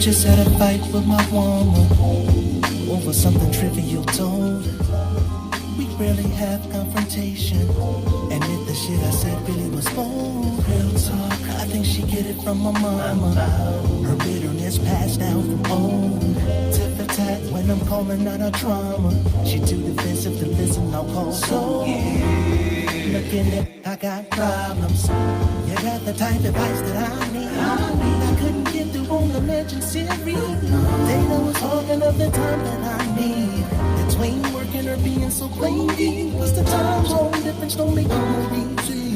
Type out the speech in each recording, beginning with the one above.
Just had a fight with my woman over something trivial told. We rarely have confrontation, and if the shit I said really was bold, real talk, I think she get it from my mama. Her bitterness passed down from old. Tip for tat when I'm calling out her trauma. She too defensive to listen, no cold. So looking at, I got problems. You got the type of advice that I need. I couldn't get through on the legend series. Data was talking of the time that I need. Between working or being so clingy, what's the time zone difference? Don't make it easy.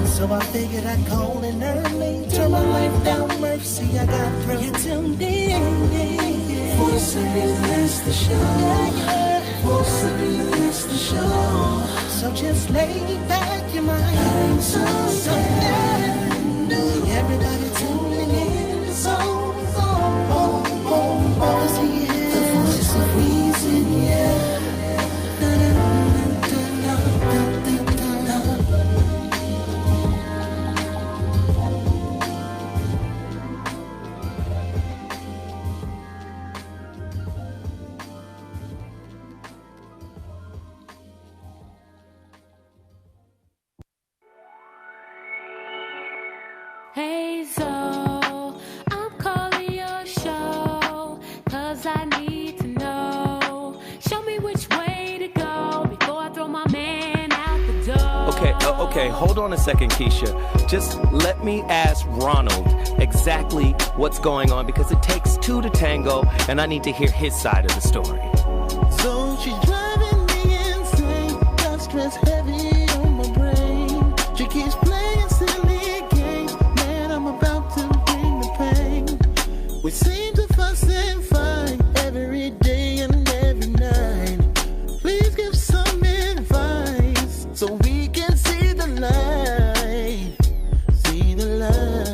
So I figured I'd call in early, turn my life down, mercy. I got through. You tuned in. Forcibly that's the show. Forcibly that's the show. So just lay back your mind. So everybody tuning in. So cause he is the voice of reason, yeah. Hey, so I'm calling your show, cause I need to know. Show me which way to go before I throw my man out the door. Okay, hold on a second, Keisha. Just let me ask Ronald exactly what's going on, because it takes two to tango, and I need to hear his side of the story. So she's driving me insane, got stress heavy on my brain. She keeps playing silly games, man, I'm about to bring the pain. We seem to fuss and fight every day and every night. Please give some advice so we can see the light. See the light.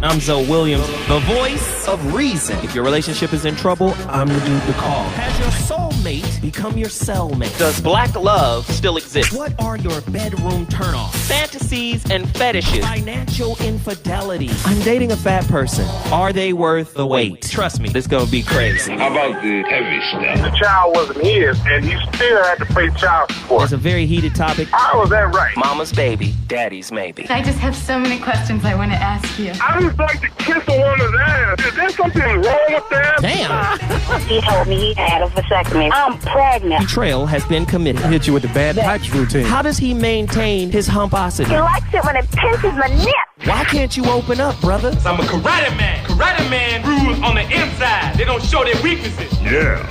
I'm Zoe Williams, the voice of reason. If your relationship is in trouble, I'm the dude to call. Has your soulmate become your cellmate? Does black love still exist? What are your bedroom turnoffs? Fantasies and fetishes. Financial infidelity. I'm dating a fat person. Are they worth the wait? Trust me, this gonna be crazy. How about the heavy stuff? The child wasn't his, and he still had to pay child support. It's a very heated topic. How was that right? Mama's baby, daddy's maybe. I just have so many questions I want to ask you. I just like to kiss a woman's ass. Is there something wrong with that? Damn. He told me he had a vasectomy. I'm pregnant. Betrayal has been committed. Hit you with the bad pipes routine. How does he maintain his humposity? He likes it when it pinches my nip. Why can't you open up, brother? I'm a karate man. Karate man rules on the inside. They don't show their weaknesses. Yeah.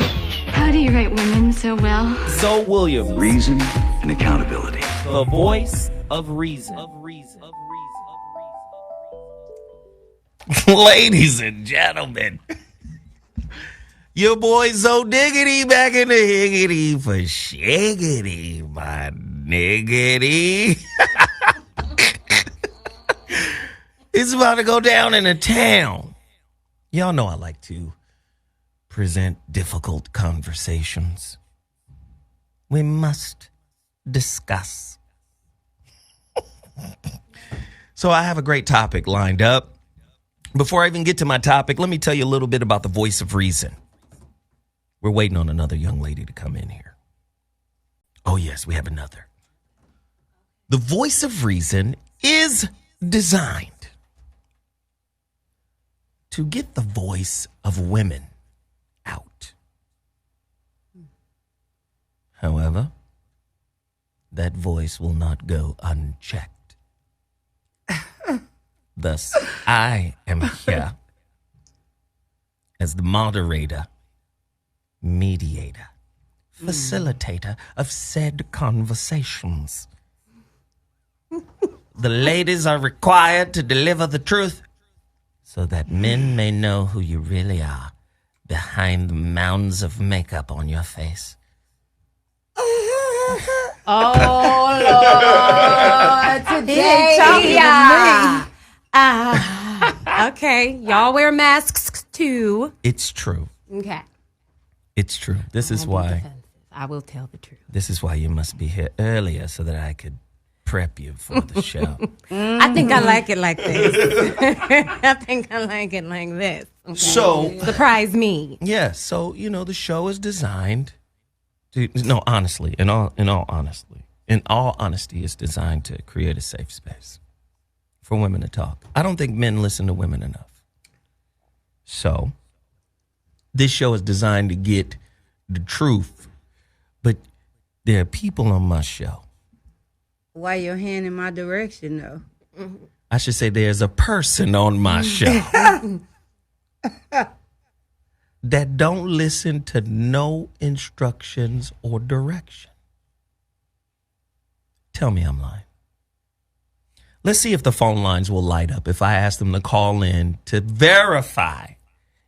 How do you write women so well? Zoe Williams, Reason and accountability. the voice of reason. Ladies and gentlemen, your boy Zo Diggity back in the higgity for shiggity, my niggity. It's about to go down in a town. Y'all know I like to present difficult conversations. We must discuss. So I have a great topic lined up. Before I even get to my topic, let me tell you a little bit about the voice of reason. We're waiting on another young lady to come in here. Oh, yes, we have another. The voice of reason is designed to get the voice of women out. However, that voice will not go unchecked. Thus, I am here as the moderator, mediator, facilitator of said conversations. The ladies are required to deliver the truth so that men may know who you really are behind the mounds of makeup on your face. Oh, Lord. Today. Okay. Y'all wear masks, too. It's true. Okay. It's true. This is why. I will tell the truth. This is why you must be here earlier so that I could prep you for the show. I think I like it like this. I think I like it like this. Okay. So. Surprise me. Yeah. So, the show is designed to, no, honestly, in all honesty, it's designed to create a safe space for women to talk. I don't think men listen to women enough. So, this show is designed to get the truth, but there are people on my show. Why your hand in my direction, though? I should say there's a person on my show that don't listen to no instructions or direction. Tell me I'm lying. Let's see if the phone lines will light up if I ask them to call in to verify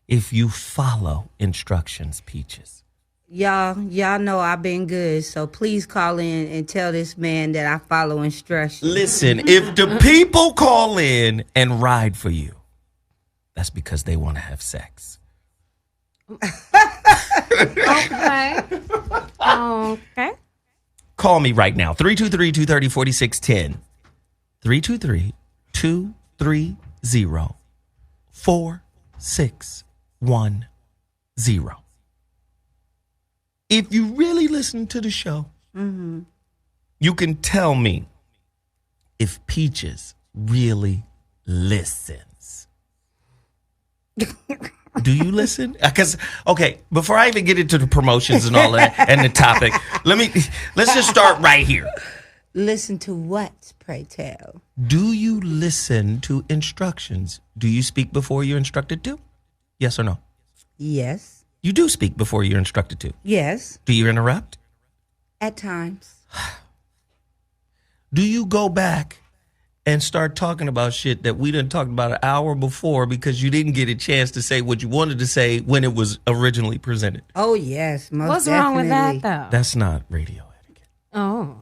if you follow instructions, Peaches. Y'all know I've been good, so please call in and tell this man that I follow instructions. Listen, if the people call in and ride for you, that's because they want to have sex. Okay. Okay. Call me right now, 323-230-4610. 323-230-4610. If you really listen to the show, you can tell me if Peaches really listens. Do you listen? Because, okay, before I even get into the promotions and all that and the topic, let's just start right here. Listen to what, pray tell? Do you listen to instructions? Do you speak before you're instructed to? Yes or no? Yes. You do speak before you're instructed to? Yes. Do you interrupt? At times. Do you go back and start talking about shit that we done talked about an hour before because you didn't get a chance to say what you wanted to say when it was originally presented? Oh, yes. Most What's definitely. wrong with that, though? That's not radio etiquette.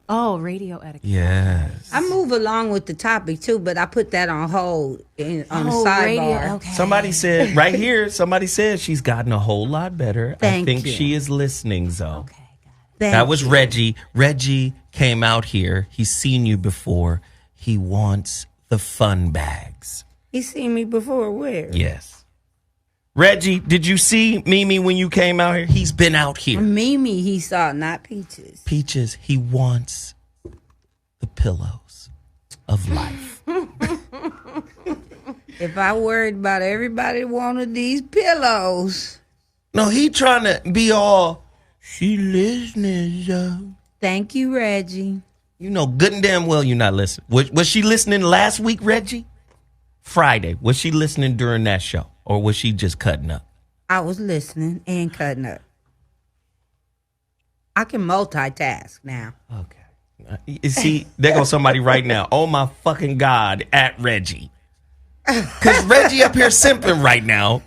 Oh, radio etiquette. Yes. I move along with the topic, too, but I put that on hold on the sidebar. Radio, okay. Somebody said, right here, she's gotten a whole lot better. Thank I think you. she is listening, Zoe. Okay, got it. That was Reggie. Reggie came out here. He's seen you before. He wants the fun bags. He's seen me before where? Yes. Reggie, did you see Mimi when you came out here? He's been out here. Mimi, he saw, not Peaches. Peaches, he wants the pillows of life. If I worried about everybody wanted these pillows. No, he trying to be all, she listening, Zoe. Thank you, Reggie. You know good and damn well you're not listening. Was she listening last week, Reggie? Friday. Was she listening during that show? Or was she just cutting up? I was listening and cutting up. I can multitask now. Okay. You see, there goes somebody right now. Oh, my fucking God, at Reggie. Because Reggie up here simping right now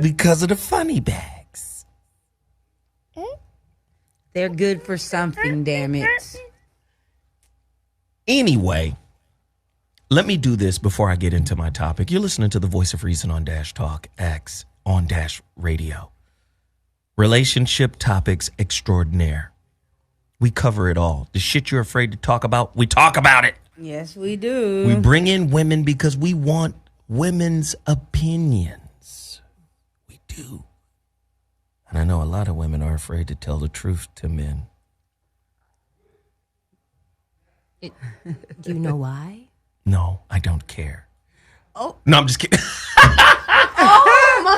because of the funny bags. They're good for something, damn it. Anyway, let me do this before I get into my topic. You're listening to the Voice of Reason on Dash Talk X on Dash Radio. Relationship topics extraordinaire. We cover it all. The shit you're afraid to talk about, we talk about it. Yes, we do. We bring in women because we want women's opinions. We do. And I know a lot of women are afraid to tell the truth to men. Do you know why? No, I don't care. Oh. No, I'm just kidding. Oh, my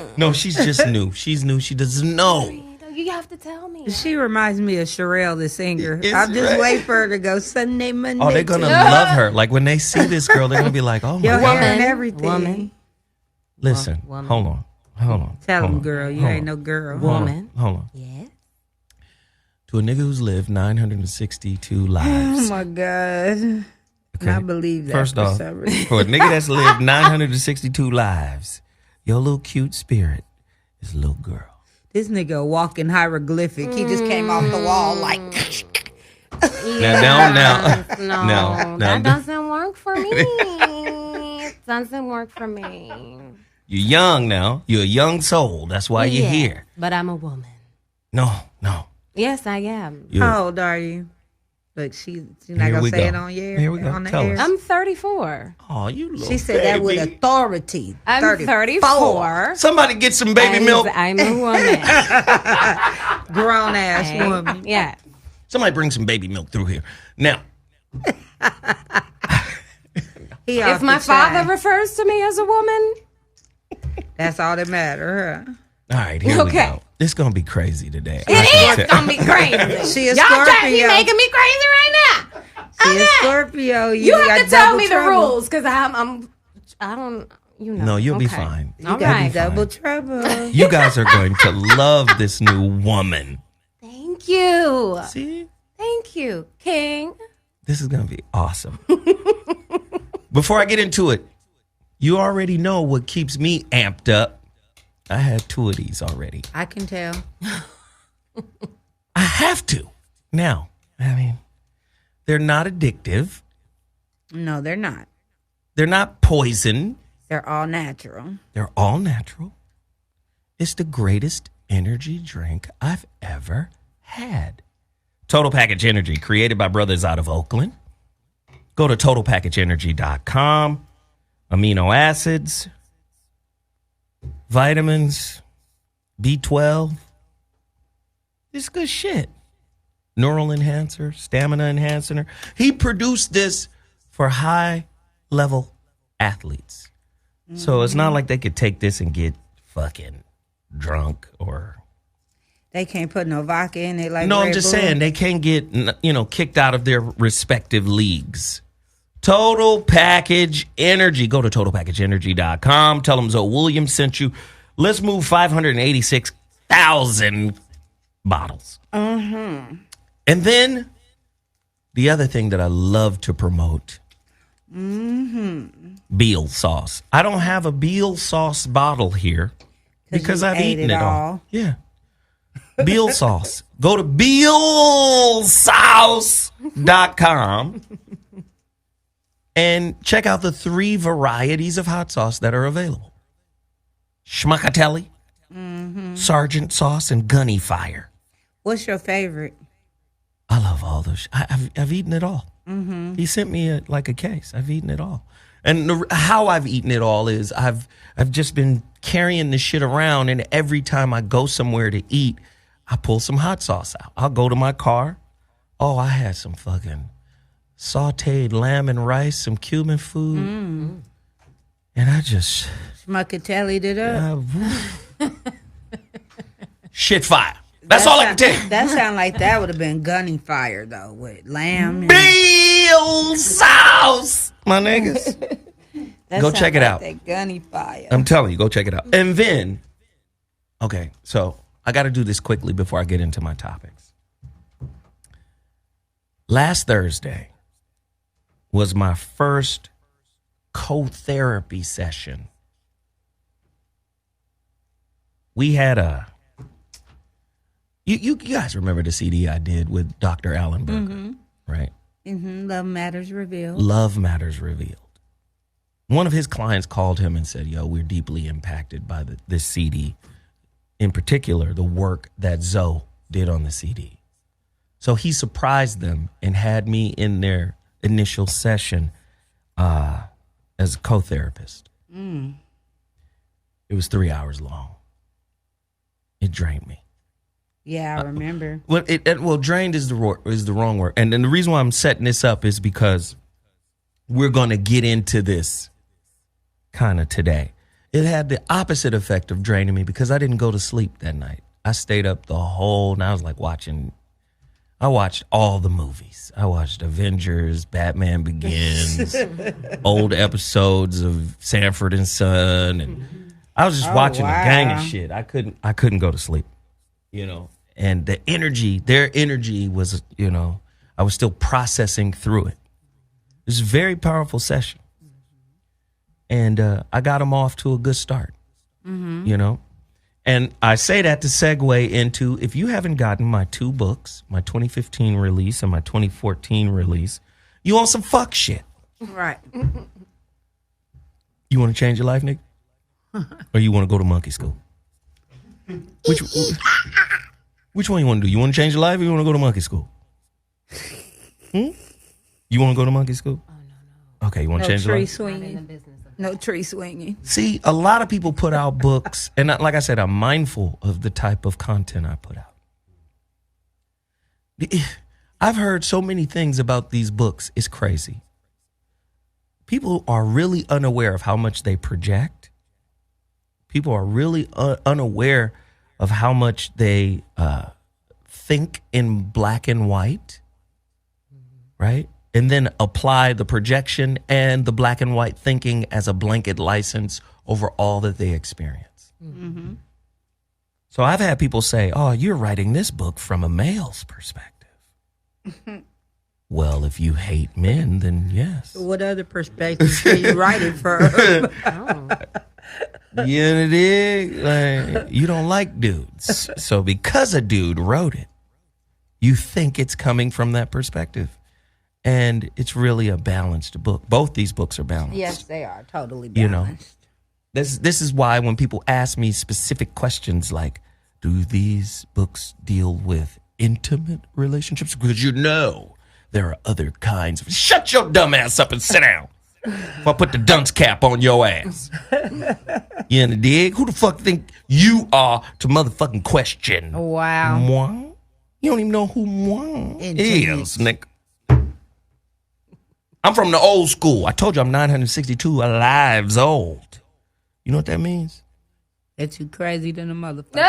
God. No, she's just new. She's new. She doesn't know. You have to tell me. She reminds me of Sherelle, the singer. It's I'll just right. wait for her to go Sunday, Monday. Oh, they're going to love her. Like when they see this girl, they're going to be like, oh, my Your God. hair and everything. Woman. Listen, Woman. hold on. Tell Hold him, on. girl. You Hold ain't on. no girl. Woman. Hold on. Yes. To a nigga who's lived 962 Oh, lives. my God. Okay. I believe that First for off, some reason. for a nigga that's lived 962 lives, Your little cute spirit is a little girl. This nigga a walking hieroglyphic. He just came off the wall like. No. That doesn't work for me. It doesn't work for me. You're young now. You're a young soul. That's why you're here. But I'm a woman. No. Yes, I am. How old are you? Look, she's not going to say it on air. Here we go. On the Tell air. us. I'm 34. Oh, you little She said that with authority. I'm 34. Somebody get some baby milk. I'm a woman. Grown ass woman. Yeah. Somebody bring some baby milk through here. Now. If my father refers to me as a woman. That's all that matters, huh? All right, here we go. It's going to be crazy today. It is going to be crazy. She is Y'all Scorpio. He making me crazy right now. She is Scorpio. You have to tell me the trouble. rules because I don't, you know. No, you'll be fine. You got double trouble. You guys are going to love this new woman. Thank you. See? Thank you, King. This is going to be awesome. Before I get into it, you already know what keeps me amped up. I had 2 of these already. I can tell. I have to. Now, I mean, they're not addictive. No, they're not. They're not poison. They're all natural. They're all natural. It's the greatest energy drink I've ever had. Total Package Energy, created by brothers out of Oakland. Go to totalpackageenergy.com. Amino acids, vitamins, B12. It's good shit. Neural enhancer, stamina enhancer. He produced this for high-level athletes. So it's not like they could take this and get fucking drunk or... They can't put no vodka in it like No, Red I'm just Bull. saying they can't get, kicked out of their respective leagues. Total Package Energy. Go to totalpackageenergy.com. Tell them Zoe Williams sent you. Let's move 586,000 bottles. Mm-hmm. And then the other thing that I love to promote, Beal sauce. I don't have a Beal sauce bottle here because I've eaten it all. Yeah. Beal sauce. Go to BealSauce.com and check out the 3 varieties of hot sauce that are available. Schmuckatelli, Sergeant sauce, and Gunny Fire. What's your favorite? I love all those. I've eaten it all. He sent me a case. I've eaten it all. And how I've eaten it all is I've just been carrying this shit around, and every time I go somewhere to eat, I pull some hot sauce out. I'll go to my car. Oh, I had some fucking sauteed lamb and rice, some Cuban food. And I just... Schmuckatelli'd it up. Shit fire. That's all I can tell you. That sound like that would have been Gunny Fire, though, with lamb. And... Beal sauce, my niggas. Go check it out. That Gunny Fire. I'm telling you, go check it out. And then, okay, so I got to do this quickly before I get into my topics. Last Thursday was my first co-therapy session. We had you guys remember the CD I did with Dr. Alan Berger, right? Love Matters Revealed. Love Matters Revealed. One of his clients called him and said, yo, we're deeply impacted by this CD. In particular, the work that Zoe did on the CD. So he surprised them and had me in their initial session as a co-therapist. It was 3 hours long. It drained me. Yeah, I remember. Well, drained is the wrong word. And then the reason why I'm setting this up is because we're going to get into this kind of today. It had the opposite effect of draining me because I didn't go to sleep that night. I stayed up the whole night. I was like I watched all the movies. I watched Avengers, Batman Begins, old episodes of Sanford and Son, and I was just watching a gang of shit. I couldn't go to sleep, and the energy, their energy was, I was still processing through it. It was a very powerful session. And I got them off to a good start. You know? And I say that to segue into, if you haven't gotten my 2 books, my 2015 release and my 2014 release, you want some fuck shit. Right. You want to change your life, nigga? Or you want to go to monkey school? Which one you want to do? You want to change your life or you want to go to monkey school? You want to go to monkey school? Oh, no. Okay, you want to change your life? No tree swinging. See, a lot of people put out books, and like I said, I'm mindful of the type of content I put out. I've heard so many things about these books. It's crazy. People are really unaware of how much they project. People are really unaware of how much they think in black and white, right? And then apply the projection and the black and white thinking as a blanket license over all that they experience. Mm-hmm. So I've had people say, oh, you're writing this book from a male's perspective. Well, if you hate men, then yes. What other perspective can you write it from? You dig? Like, you don't like dudes. So because a dude wrote it, you think it's coming from that perspective. And it's really a balanced book. Both these books are balanced. Yes, they are totally balanced. You know, this is why when people ask me specific questions like, do these books deal with intimate relationships? Because you know there are other kinds of... Shut your dumb ass up and sit down. If I put the dunce cap on your ass. You in the dig? Who the fuck think you are to motherfucking question? Wow. Moi? You don't even know who moi is, nigga. I'm from the old school. I told you I'm 962 lives old. You know what that means? That you crazy than a motherfucker.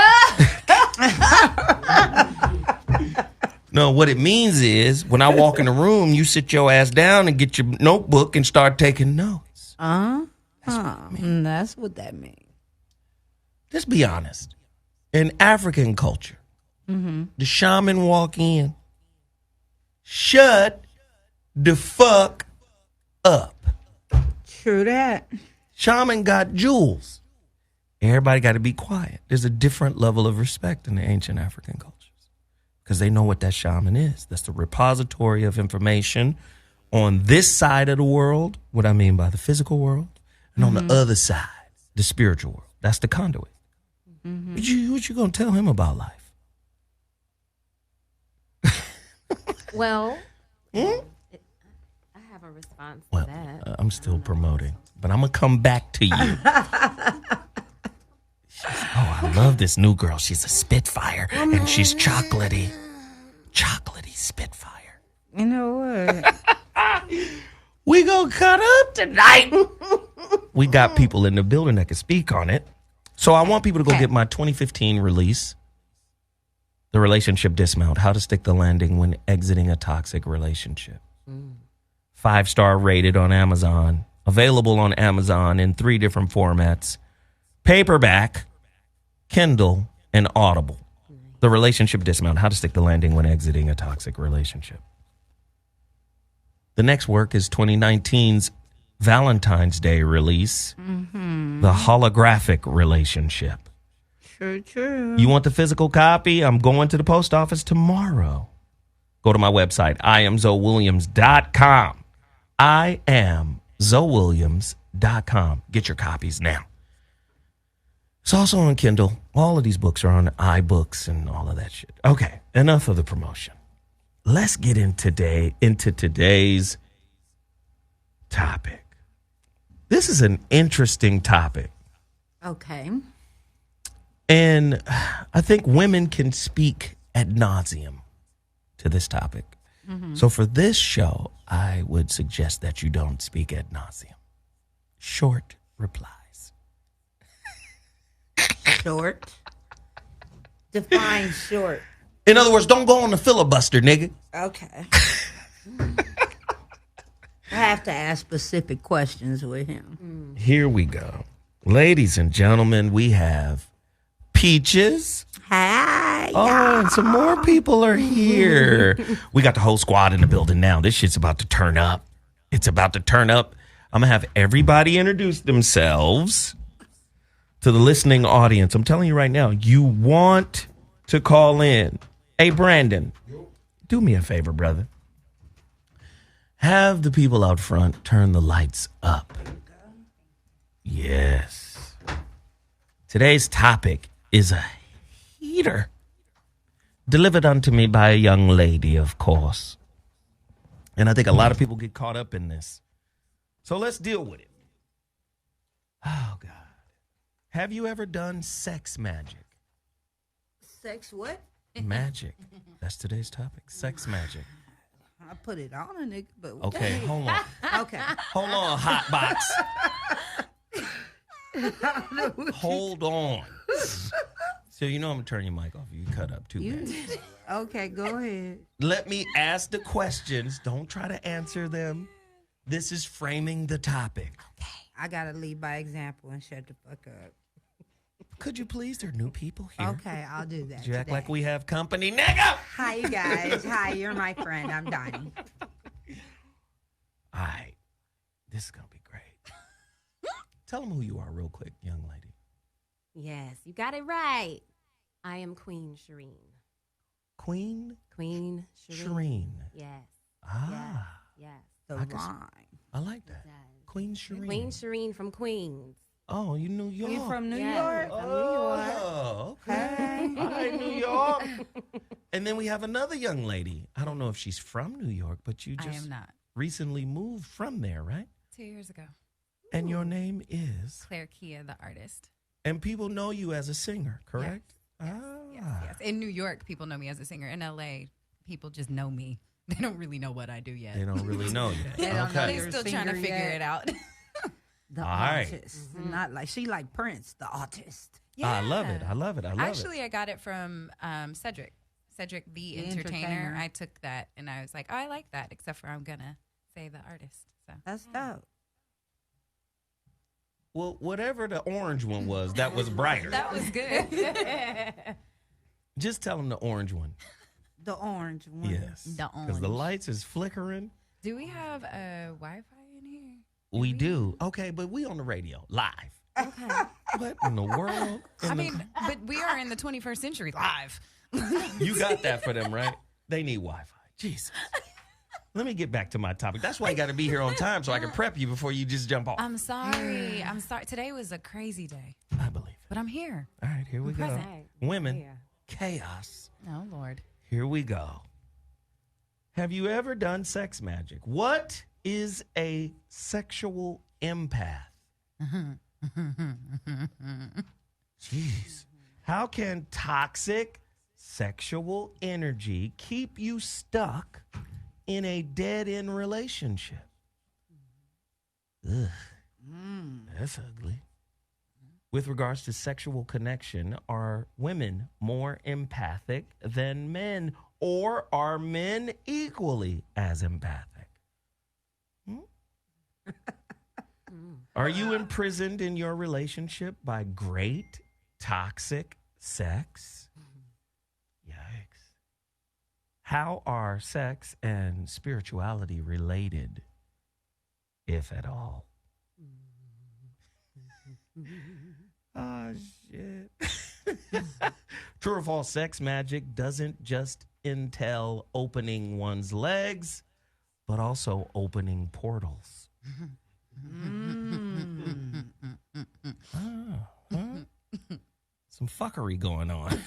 No, what it means is when I walk in the room, you sit your ass down and get your notebook and start taking notes. That's what that means. Just be honest. In African culture, the shaman walk in, shut the fuck up. True that. Shaman got jewels. Everybody got to be quiet. There's a different level of respect in the ancient African cultures because they know what that shaman is. That's the repository of information on this side of the world, what I mean by the physical world, and on the other side, the spiritual world. That's the conduit. What you gonna tell him about life? Well, I have a response to that. I'm still promoting, but I'm gonna come back to you. I love this new girl. She's a Spitfire, and she's chocolatey. Chocolatey Spitfire. You know what? We gonna cut up tonight. We got people in the building that can speak on it. So I want people to go get my 2015 release, The Relationship Dismount, How to Stick the Landing When Exiting a Toxic Relationship. 5-star rated on Amazon. Available on Amazon in 3 different formats. Paperback, Kindle, and Audible. The Relationship Dismount, How to Stick the Landing When Exiting a Toxic Relationship. The next work is 2019's Valentine's Day release, The Holographic Relationship. True. You want the physical copy? I'm going to the post office tomorrow. Go to my website, IamZoeWilliams.com. IamZoeWilliams.com. Get your copies now. It's also on Kindle. All of these books are on iBooks and all of that shit. Okay, enough of the promotion. Let's get into today's topic. This is an interesting topic. Okay. And I think women can speak ad nauseum to this topic. So for this show, I would suggest that you don't speak ad nauseum. Short replies. Short. Define short. In other words, don't go on the filibuster, nigga. Okay. I have to ask specific questions with him. Here we go. Ladies and gentlemen, we have Peaches. Hi. Oh, and some more people are here. We got the whole squad in the building now. This shit's about to turn up. It's about to turn up. I'm going to have everybody introduce themselves to the listening audience, I'm telling you right now, you want to call in. Hey, Brandon, do me a favor, brother. Have the people out front turn the lights up. Yes. Today's topic is a heater. Delivered unto me by a young lady, of course. And I think a lot of people get caught up in this. So let's deal with it. Oh, God. Have you ever done sex magic? Sex what? Magic. That's today's topic. Sex magic. I put it on a nigga, but okay, hold on. Okay. Hold on, hot box. Hold on. So you know I'm gonna turn your mic off. You cut up too bad. Okay, go ahead. Let me ask the questions. Don't try to answer them. This is framing the topic. Okay. I gotta lead by example and shut the fuck up. Could you please? There are new people here. Okay, I'll do that. Did you act like we have company, nigga? Hi, you guys. Hi, you're my friend. I'm Donnie. All right. This is going to be great. Tell them who you are real quick, young lady. Yes, you got it right. I am Queen Shireen. Queen? Queen Shireen. Shireen. Yes. Ah. Yes. The rhyme. I like that. Queen Shireen. Queen Shireen from Queens. Oh, you New York. You from New Yes, York? I'm New York. Oh, okay. All right, New York. And then we have another young lady. I don't know if she's from New York, but you just I am not. recently moved from there, right? 2 years ago. And your name is? Claire Kia, the artist. And people know you as a singer, correct? Yes. Yes. In New York, people know me as a singer. In LA, people just know me. They don't really know what I do yet. They don't really know yet. They don't know They're you're a still trying to singer figure yet. it out. The All right. artist. Not like she like Prince, the artist. Yeah. I love it. I love it. I love Actually, I got it from Cedric. Cedric, the entertainer. I took that and I was like, oh, I like that, except for I'm going to say the artist. So That's dope. Well, whatever the orange one was, that was brighter. That was good. Just tell them the orange one. The orange one. Yes. The Because the orange. lights is flickering. Do we have a Wi-Fi in here? We do. Okay, but we on the radio, live. Okay. What in the world? But we are in the 21st century live. You got that for them, right? They need Wi-Fi. Jesus. Let me get back to my topic. That's why you got to be here on time so I can prep you before you just jump off. I'm sorry. Today was a crazy day. I believe it. But I'm here. All right, here we go. present. Women, Yeah. chaos. Oh, Lord. Here we go. Have you ever done sex magic? What is a sexual empath? Jeez. How can toxic sexual energy keep you stuck in a dead-end relationship? Ugh. That's ugly. With regards to sexual connection, are women more empathic than men, or are men equally as empathic? Are you imprisoned in your relationship by great toxic sex? Yikes. How are sex and spirituality related, if at all? Oh, shit. True or false, sex magic doesn't just entail opening one's legs, but also opening portals. Some fuckery going on.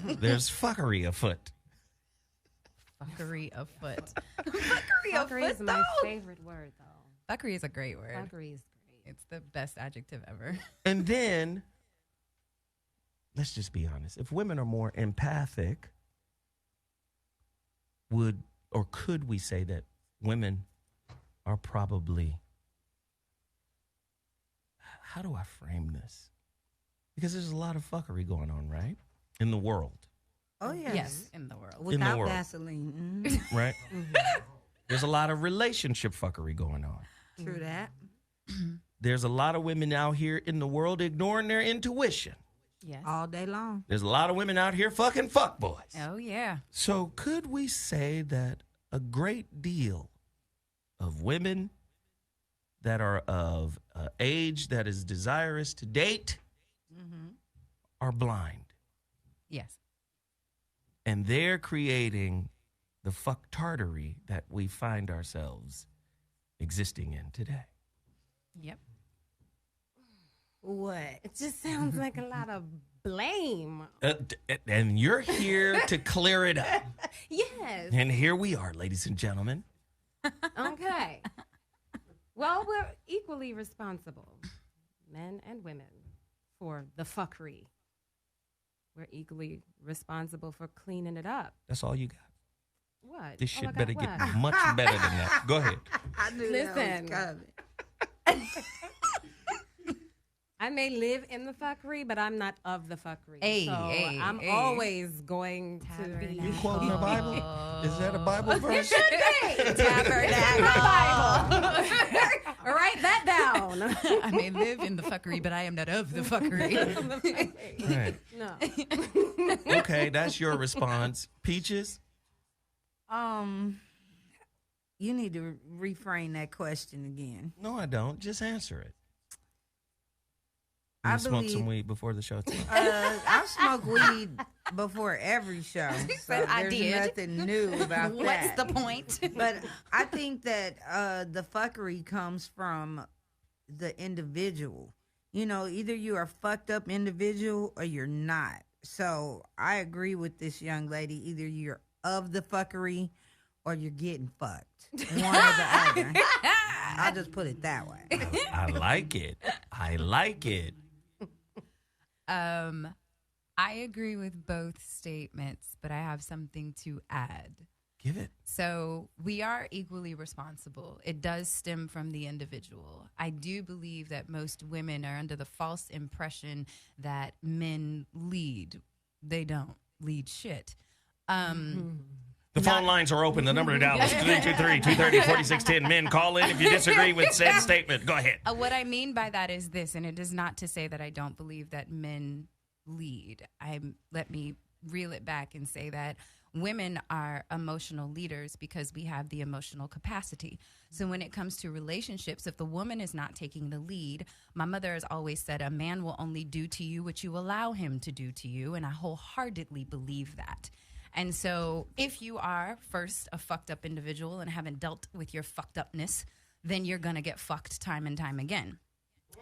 There's fuckery afoot. Fuckery afoot. Fuckery is my favorite word, though. Fuckery is a great word. Fuckery is great. It's the best adjective ever. And then, let's just be honest. If women are more empathic, could we say that women are probably, how do I frame this? Because there's a lot of fuckery going on, right? In the world. Oh, yes. Yes, in the world. In the Without world. Vaseline. Right? There's a lot of relationship fuckery going on. True that. There's a lot of women out here in the world ignoring their intuition. Yes. All day long. There's a lot of women out here fucking fuckboys. Oh, yeah. So could we say that a great deal of women that are of age that is desirous to date are blind. Yes. And they're creating the fucktardery that we find ourselves existing in today. Yep. What? It just sounds like a lot of blame. And you're here to clear it up. Yes. And here we are, ladies and gentlemen. Okay. Well, we're equally responsible, men and women, for the fuckery. We're equally responsible for cleaning it up. That's all you got. What? This shit I got better what? get much better than that. Go ahead. I knew Listen. that was coming. I may live in the fuckery, but I'm not of the fuckery. Hey, so hey, I'm hey. always going to be. You quoting the Bible? Is that a Bible verse? It should be. Tabernacle. Write that down. I may live in the fuckery, but I am not of the fuckery. Right. No. Okay, that's your response. Peaches? You need to reframe that question again. No, I don't. Just answer it. I You smoke some believe- weed before the show tonight. I smoke weed before every show. She So said, "I there's did." nothing new about that. What's the point? But I think that the fuckery comes from the individual. You know, either you are a fucked up individual or you're not. So I agree with this young lady. Either you're of the fuckery or you're getting fucked. One or the other. I'll just put it that way. I like it. I like it. I agree with both statements, but I have something to add. Give it. So we are equally responsible. It does stem from the individual. I do believe that most women are under the false impression that men lead. They don't lead shit. The phone lines are open. The number to dial is 323-230-4610. Men, call in if you disagree with said statement. Go ahead. What I mean by that is this, and it is not to say that I don't believe that men lead. Let me reel it back and say that women are emotional leaders because we have the emotional capacity. So when it comes to relationships, if the woman is not taking the lead, my mother has always said a man will only do to you what you allow him to do to you, and I wholeheartedly believe that. And so if you are first a fucked up individual and haven't dealt with your fucked upness, then you're going to get fucked time and time again.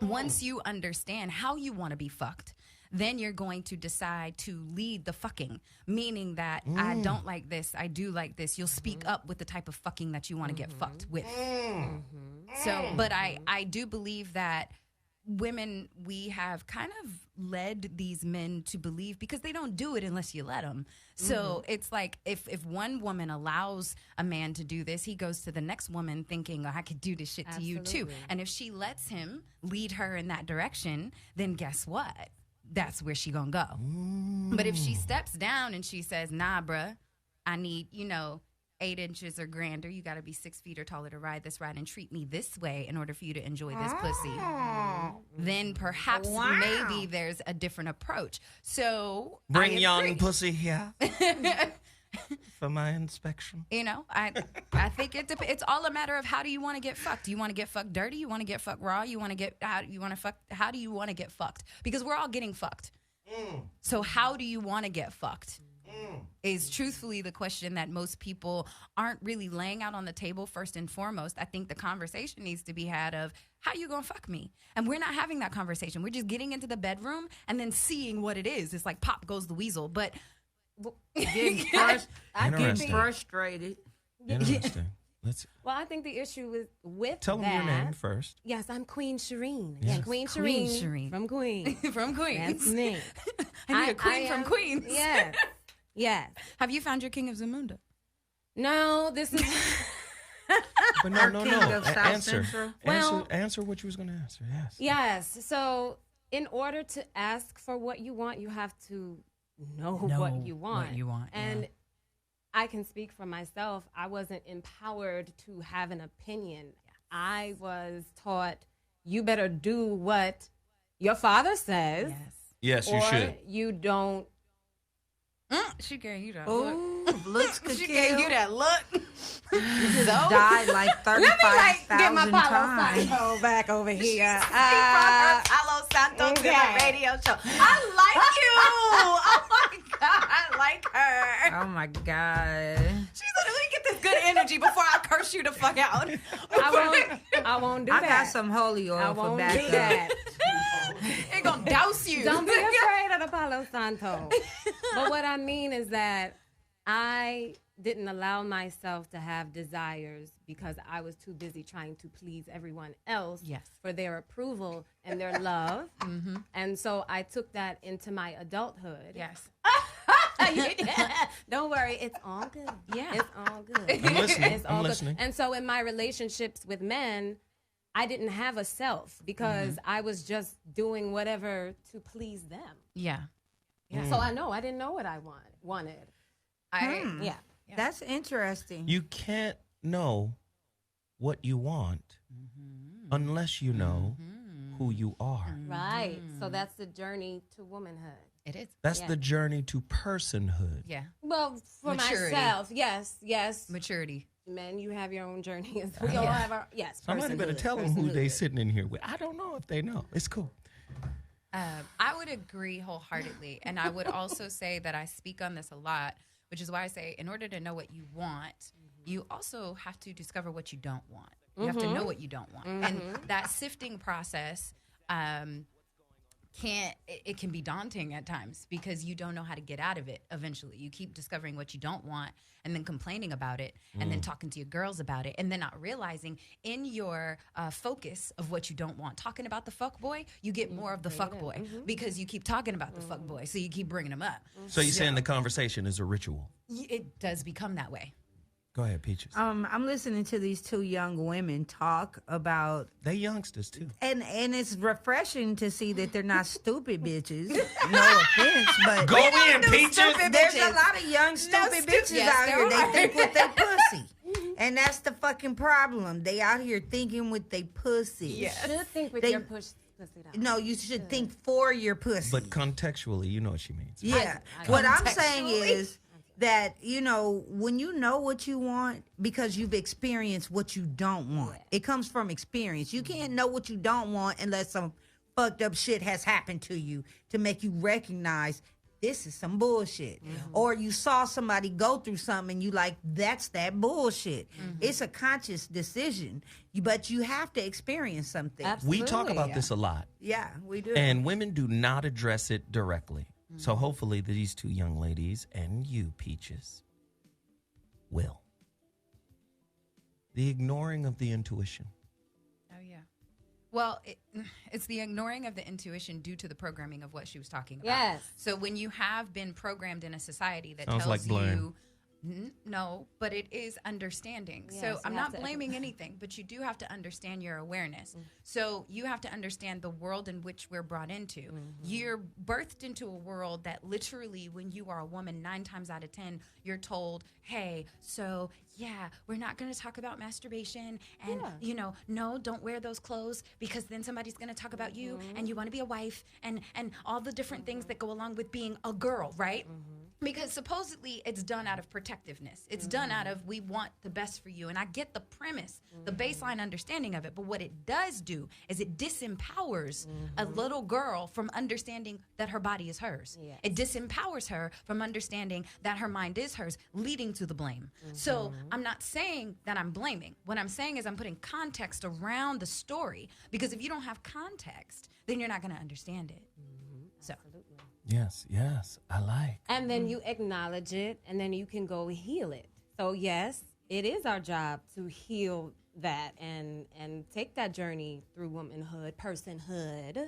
Once you understand how you want to be fucked, then you're going to decide to lead the fucking, meaning that I don't like this, I do like this. You'll speak up with the type of fucking that you want to get fucked with. So, but I do believe that women, we have kind of led these men to believe, because they don't do it unless you let them. So it's like if one woman allows a man to do this, he goes to the next woman thinking, oh, I could do this shit to you too. And if she lets him lead her in that direction, then guess what? That's where she gonna go. But if she steps down and she says, nah, bruh, I need, 8 inches or grander. You got to be 6 feet or taller to ride this ride and treat me this way in order for you to enjoy this pussy. Then perhaps maybe there's a different approach. So bring young pussy here for my inspection. I think it's all a matter of how do you want to get fucked. Do you want to get fucked dirty? You want to get fucked raw? You want to get how do you want to get fucked? Because we're all getting fucked. So how do you want to get fucked? Is truthfully the question that most people aren't really laying out on the table first and foremost. I think the conversation needs to be had of how you gonna fuck me? And we're not having that conversation. We're just getting into the bedroom and then seeing what it is. It's like pop goes the weasel. But Getting frustrated. Interesting. Well, I think the issue is with Tell them your name first. Yes, I'm Queen Shireen. Yes. Yeah, Queen Queen Shireen. Shireen. From Queen. From Queens. That's me. I need a queen from Queens. Yes. Yes. Have you found your King of Zamunda? No, this is... But no. King of South Answer. Central. Answer what you was going to answer. Yes. Yes. So in order to ask for what you want, you have to know what you want. And I can speak for myself. I wasn't empowered to have an opinion. I was taught, you better do what your father says. Yes, you should. You don't. She gave you that Ooh, look. looks could She kill. gave you that look. You just died like 35,000 Get my Palo times. Santo back over here. Palo Santo Santo to the radio show. I like you. Oh my God, I like her. Oh my God. She's like, let me get this good energy before I curse you the fuck out. I won't do that. I got some holy oil for won't backup. do that. They're going to douse you. Don't be afraid of the Palo Santo. But what I mean is that I didn't allow myself to have desires because I was too busy trying to please everyone else for their approval and their love. And so I took that into my adulthood. Yes. Don't worry, it's all good. Yeah. It's all good. I'm listening. It's all I'm good. listening. And so in my relationships with men, I didn't have a self because I was just doing whatever to please them. Yeah. So I didn't know what I wanted. Yeah. That's interesting. You can't know what you want unless you know who you are. Right. So that's the journey to womanhood. It is. That's the journey to personhood. Yeah. Well, for Maturity. myself, yes. Maturity. Men, you have your own journey. We all have our, Somebody better tell them who they sitting in here with. I don't know if they know. It's cool. I would agree wholeheartedly. And I would also say that I speak on this a lot, which is why I say in order to know what you want, you also have to discover what you don't want. You have to know what you don't want. And that sifting process it can be daunting at times because you don't know how to get out of it eventually. You keep discovering what you don't want and then complaining about it and then talking to your girls about it and then not realizing in your focus of what you don't want, talking about the fuck boy, you get more of the fuck boy because you keep talking about the fuck boy, so you keep bringing him up. So you're saying the conversation is a ritual? It does become that way. Go ahead, Peaches. I'm listening to these two young women talk about. They youngsters too, and it's refreshing to see that they're not stupid bitches. No offense, but go in, Peaches. There's a lot of young stupid bitches out here. They think with their pussy, and that's the fucking problem. They out here thinking with their pussy. You should think with your pussy. No, you should think for your pussy. But contextually, you know what she means. Yeah. What I'm saying is that, when you know what you want because you've experienced what you don't want. It comes from experience. You can't know what you don't want unless some fucked up shit has happened to you to make you recognize this is some bullshit. Or you saw somebody go through something and you like, that's that bullshit. It's a conscious decision, but you have to experience something. We talk about this a lot. Yeah, we do. And women do not address it directly. So hopefully these two young ladies and you, Peaches, will. The ignoring of the intuition. Oh, yeah. Well, it's the ignoring of the intuition due to the programming of what she was talking about. Yes. So when you have been programmed in a society that Sounds tells like blame. you... No, but it is understanding. Yes, so I'm you not have to- blaming anything, but you do have to understand your awareness. So you have to understand the world in which we're brought into. You're birthed into a world that literally, when you are a woman, 9 times out of 10, you're told, hey, so yeah, we're not going to talk about masturbation and, no, don't wear those clothes because then somebody's going to talk about you and you want to be a wife and all the different things that go along with being a girl, right? Because supposedly it's done out of protectiveness. It's done out of we want the best for you. And I get the premise, the baseline understanding of it. But what it does do is it disempowers a little girl from understanding that her body is hers. Yes. It disempowers her from understanding that her mind is hers, leading to the blame. So I'm not saying that I'm blaming. What I'm saying is I'm putting context around the story. Because if you don't have context, then you're not going to understand it. So. Yes, I like. And then you acknowledge it, and then you can go heal it. So yes, it is our job to heal that and take that journey through womanhood, personhood,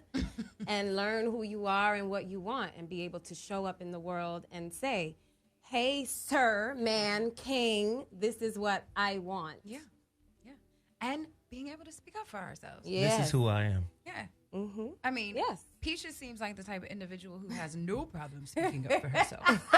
and learn who you are and what you want, and be able to show up in the world and say, "Hey, sir, man, king, this is what I want." Yeah. And being able to speak up for ourselves. Yes. This is who I am. Yeah. Mm-hmm. I mean, yes. Peaches seems like the type of individual who has no problem speaking up for herself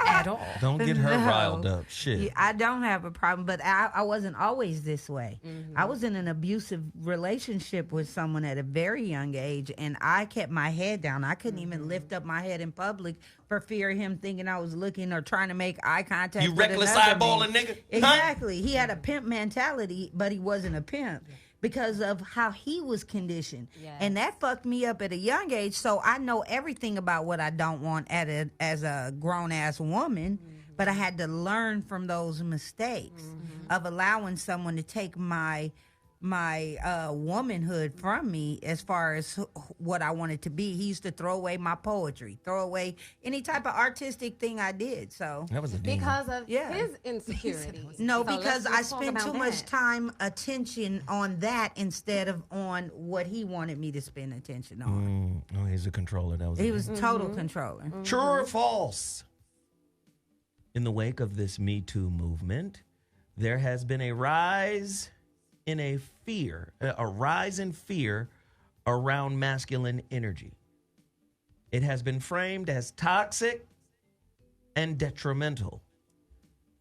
at all. Don't get her No. riled up. Shit. Yeah, I don't have a problem, but I wasn't always this way. I was in an abusive relationship with someone at a very young age, and I kept my head down. I couldn't even lift up my head in public for fear of him thinking I was looking or trying to make eye contact. You with reckless another eyeballing man. nigga. Exactly. He had a pimp mentality, but he wasn't a pimp. because of how he was conditioned. Yes. And that fucked me up at a young age. So I know everything about what I don't want as a grown-ass woman, but I had to learn from those mistakes of allowing someone to take my womanhood from me as far as what I wanted to be. He used to throw away my poetry, throw away any type of artistic thing I did. So that was a demon. Because of his insecurities. No, So because I let's talk spent about too that. much time attention on that instead of on what he wanted me to spend attention on. Oh, he's a controller. That was He was total controller. True or false? In the wake of this Me Too movement, there has been a rise in a rise in fear around masculine energy. It has been framed as toxic and detrimental.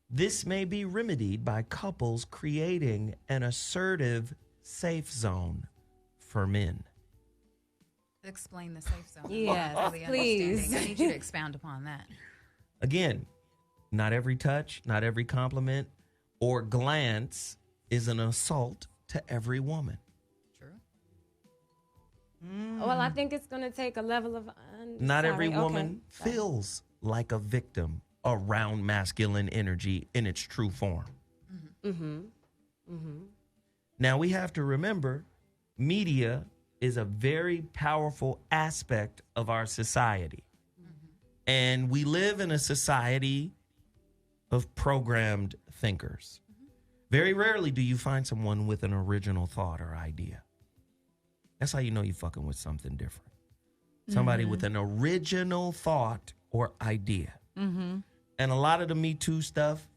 This may be remedied by couples creating an assertive safe zone for men. Explain the safe zone. Yes, Really please. understanding. I need you to expound upon that. Again, not every touch, not every compliment or glance is an assault to every woman. True. Well, I think it's going to take a level of... Not every woman feels like a victim around masculine energy in its true form. Now, we have to remember, media is a very powerful aspect of our society. And we live in a society of programmed thinkers. Very rarely do you find someone with an original thought or idea. That's how you know you're fucking with something different. Somebody with an original thought or idea. And a lot of the Me Too stuff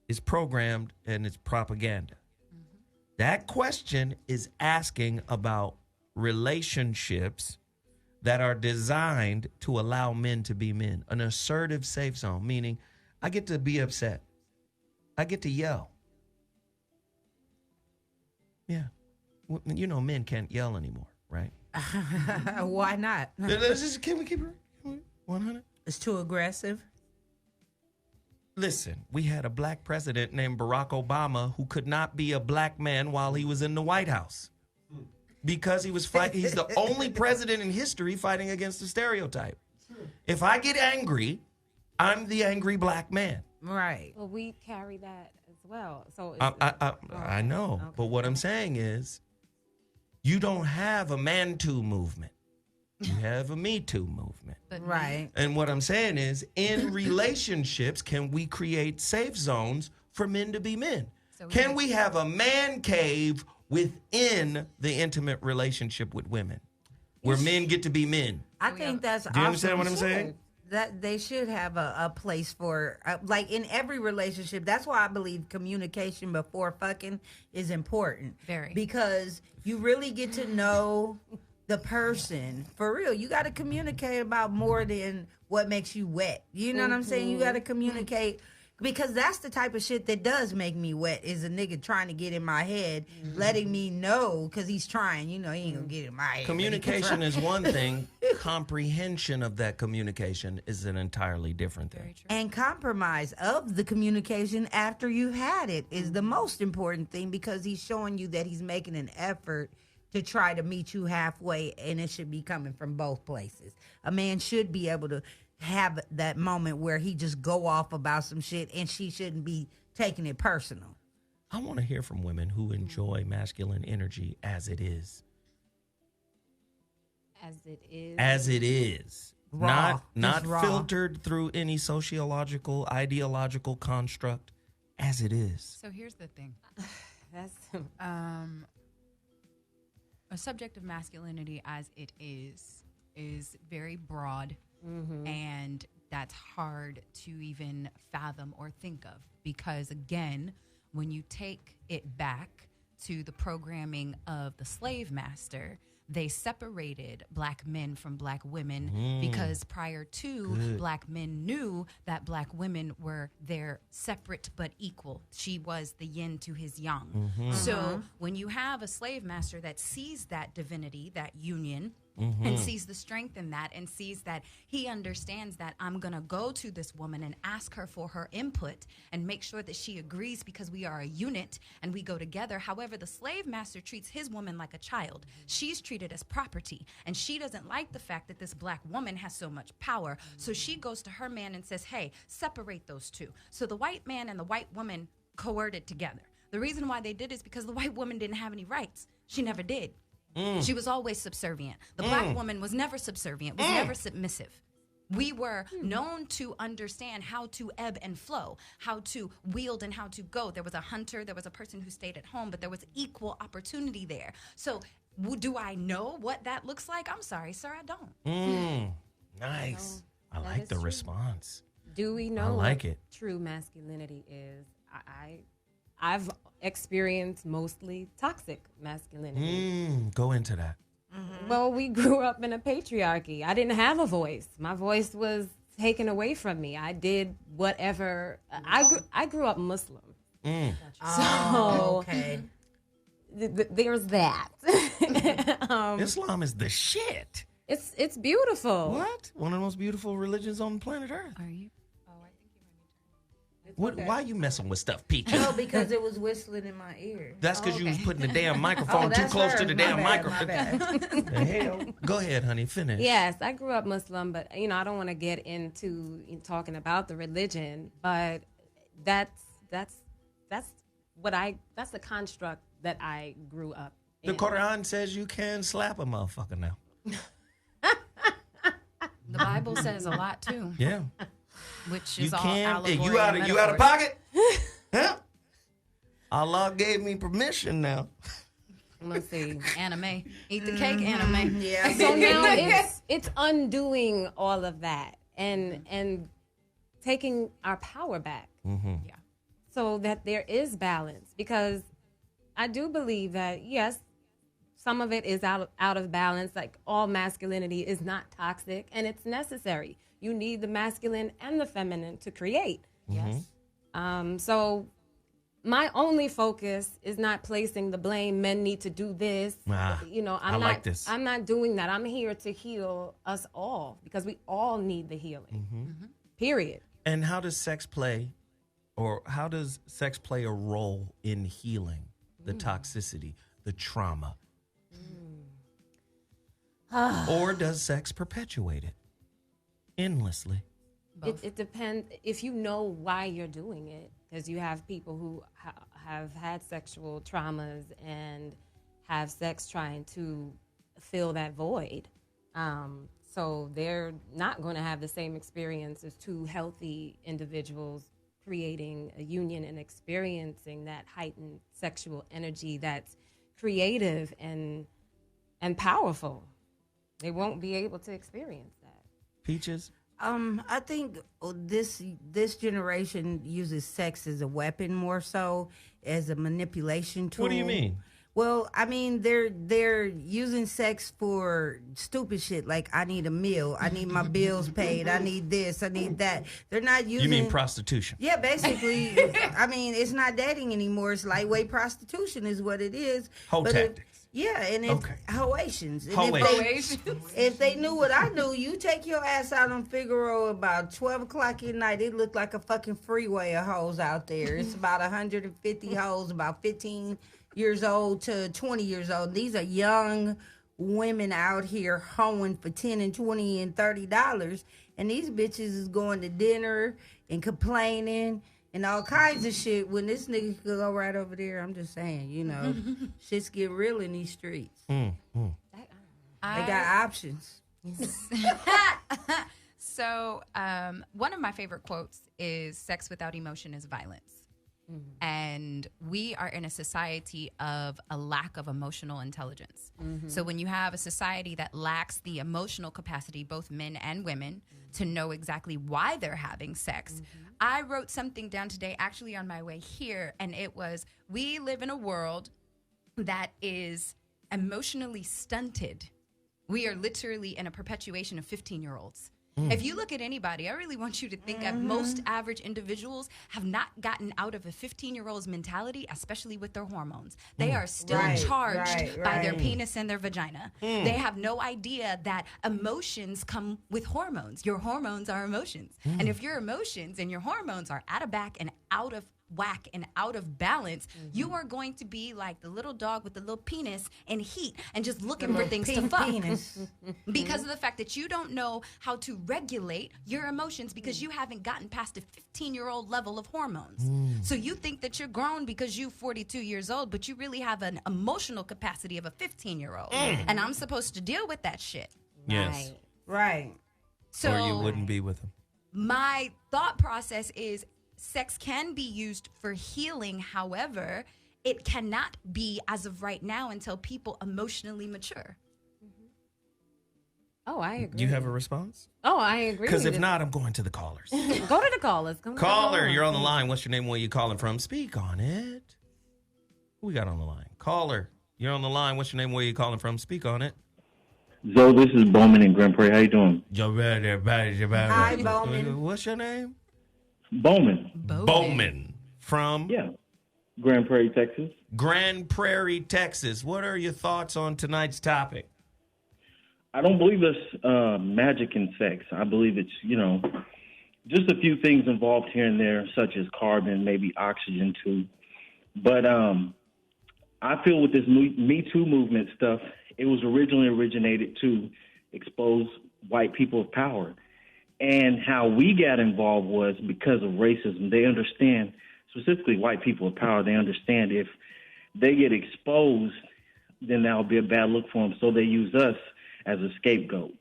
is programmed and it's propaganda. That question is asking about relationships that are designed to allow men to be men. An assertive safe zone, meaning I get to be upset. I get to yell. Yeah. You know, men can't yell anymore, right? Why not? Can we keep it 100? It's too aggressive. Listen, we had a black president named Barack Obama who could not be a black man while he was in the White House because he was fighting. He's the only president in history fighting against the stereotype. If I get angry, I'm the angry black man. Right. Well, we carry that as well. So I know, but what I'm saying is, you don't have a Man Too movement. You have a Me Too movement. Right. And what I'm saying is, in relationships, can we create safe zones for men to be men? Can we have a man cave within the intimate relationship with women where men get to be men? I think that's awesome. Do you understand what I'm saying? That they should have a place for, like in every relationship. That's why I believe communication before fucking is important. Very. Because you really get to know the person for real. You got to communicate about more than what makes you wet. You know what I'm saying? You got to communicate, because that's the type of shit that does make me wet, is a nigga trying to get in my head, letting me know, because he's trying. You know, he ain't gonna get in my head. Communication is one thing. Comprehension of that communication is an entirely different thing. And compromise of the communication after you had it is the most important thing, because he's showing you that he's making an effort to try to meet you halfway, and it should be coming from both places. A man should be able to have that moment where he just go off about some shit, and she shouldn't be taking it personal. I want to hear from women who enjoy masculine energy as it is. As it is. As it is. Raw. Not Raw. filtered through any sociological, ideological construct. As it is. So here's the thing. That's a subject of masculinity as it is very broad, and that's hard to even fathom or think of, because again, when you take it back to the programming of the slave master, they separated black men from black women because prior to, black men knew that black women were their separate but equal. She was the yin to his yang. So when you have a slave master that sees that divinity, that union, and sees the strength in that and sees that he understands that I'm going to go to this woman and ask her for her input and make sure that she agrees because we are a unit and we go together. However, the slave master treats his woman like a child. She's treated as property, and she doesn't like the fact that this black woman has so much power. So she goes to her man and says, hey, separate those two. So the white man and the white woman coerted together. The reason why they did is because the white woman didn't have any rights. She never did. She was always subservient. The black woman was never subservient, was never submissive. We were known to understand how to ebb and flow, how to wield and how to go. There was a hunter, there was a person who stayed at home, but there was equal opportunity there. So do I know what that looks like? I'm sorry, sir, I don't. Nice. I like the response. Do we know what true masculinity is? I've experienced mostly toxic masculinity. Go into that. Well, we grew up in a patriarchy. I didn't have a voice. My voice was taken away from me. I did whatever. I grew up Muslim. So there's that. Islam is the shit. It's beautiful. What? One of the most beautiful religions on planet Earth. Are you? What, why are you messing with stuff, Peaches? No, because it was whistling in my ear. That's because you was putting the damn microphone too close to the damn microphone. The hell? Go ahead, honey. Finish. Yes, I grew up Muslim, but I don't want to get into talking about the religion, but that's the construct that I grew up in. The Quran says you can slap a motherfucker now. The Bible says a lot too. Yeah. Which is you all can, allegory. You out of pocket? Huh? Allah gave me permission now. Let's see. Anime. Eat the cake, anime. Yeah. So now it's undoing all of that and taking our power back. Yeah. So that there is balance, because I do believe that, yes, some of it is out of balance. Like, all masculinity is not toxic, and it's necessary. You need the masculine and the feminine to create. Yes. So my only focus is not placing the blame. Men need to do this. I'm not doing that. I'm here to heal us all, because we all need the healing. Period. And how does sex play a role in healing the toxicity, the trauma? Or does sex perpetuate it endlessly? It depends if you know why you're doing it, because you have people who have had sexual traumas and have sex trying to fill that void. So they're not going to have the same experience as two healthy individuals creating a union and experiencing that heightened sexual energy that's creative and powerful. They won't be able to experience that. Peaches? I think this generation uses sex as a weapon more so as a manipulation tool. What do you mean? Well, I mean, they're using sex for stupid shit like, I need a meal, I need my bills paid, I need this, I need that. They're not using... You mean prostitution? Yeah, basically. I mean, it's not dating anymore. It's lightweight prostitution is what it is. Hoe tactics. Yeah, and it's Hoations. Hoations. If they knew what I knew, you take your ass out on Figaro about 12 o'clock at night, it looked like a fucking freeway of hoes out there. It's about 150 hoes, about 15 years old to 20 years old. These are young women out here hoeing for $10 and $20 and $30, and these bitches is going to dinner and complaining and all kinds of shit when this nigga could go right over there. I'm just saying, shit's get real in these streets. They got options. So one of my favorite quotes is, sex without emotion is violence. And we are in a society of a lack of emotional intelligence. So when you have a society that lacks the emotional capacity, both men and women, to know exactly why they're having sex. I wrote something down today, actually on my way here, and it was, we live in a world that is emotionally stunted. We are literally in a perpetuation of 15-year-olds. If you look at anybody, I really want you to think that most average individuals have not gotten out of a 15-year-old's mentality, especially with their hormones. They are still charged by their penis and their vagina. They have no idea that emotions come with hormones. Your hormones are emotions. And if your emotions and your hormones are out of back and out of whack and out of balance, you are going to be like the little dog with the little penis and heat and just looking for things to fuck. Because of the fact that you don't know how to regulate your emotions because you haven't gotten past a 15-year-old level of hormones. So you think that you're grown because you're 42 years old, but you really have an emotional capacity of a 15-year-old. And I'm supposed to deal with that shit. Yes. Right. So or you wouldn't be with him. My thought process is sex can be used for healing. However, it cannot be as of right now until people emotionally mature. Oh, I agree. Do you have a response? Oh, I agree. Because if not, I'm going to the callers. Go to the callers. Caller, you're on the line. What's your name? Where you calling from? Speak on it. Who we got on the line? Caller, you're on the line. What's your name? Where you calling from? Speak on it. Zoe, this is Bowman in Grand Prairie. How you doing? Hi, Bowman. What's your name? Bowman. Bowman. From? Yeah. Grand Prairie, Texas. Grand Prairie, Texas. What are your thoughts on tonight's topic? I don't believe there's magic in sex. I believe it's, just a few things involved here and there, such as carbon, maybe oxygen too. But I feel with this Me Too movement stuff, it was originally originated to expose white people of power. And how we got involved was because of racism. They understand, specifically white people of power, they understand if they get exposed, then that'll be a bad look for them. So they use us as a scapegoat.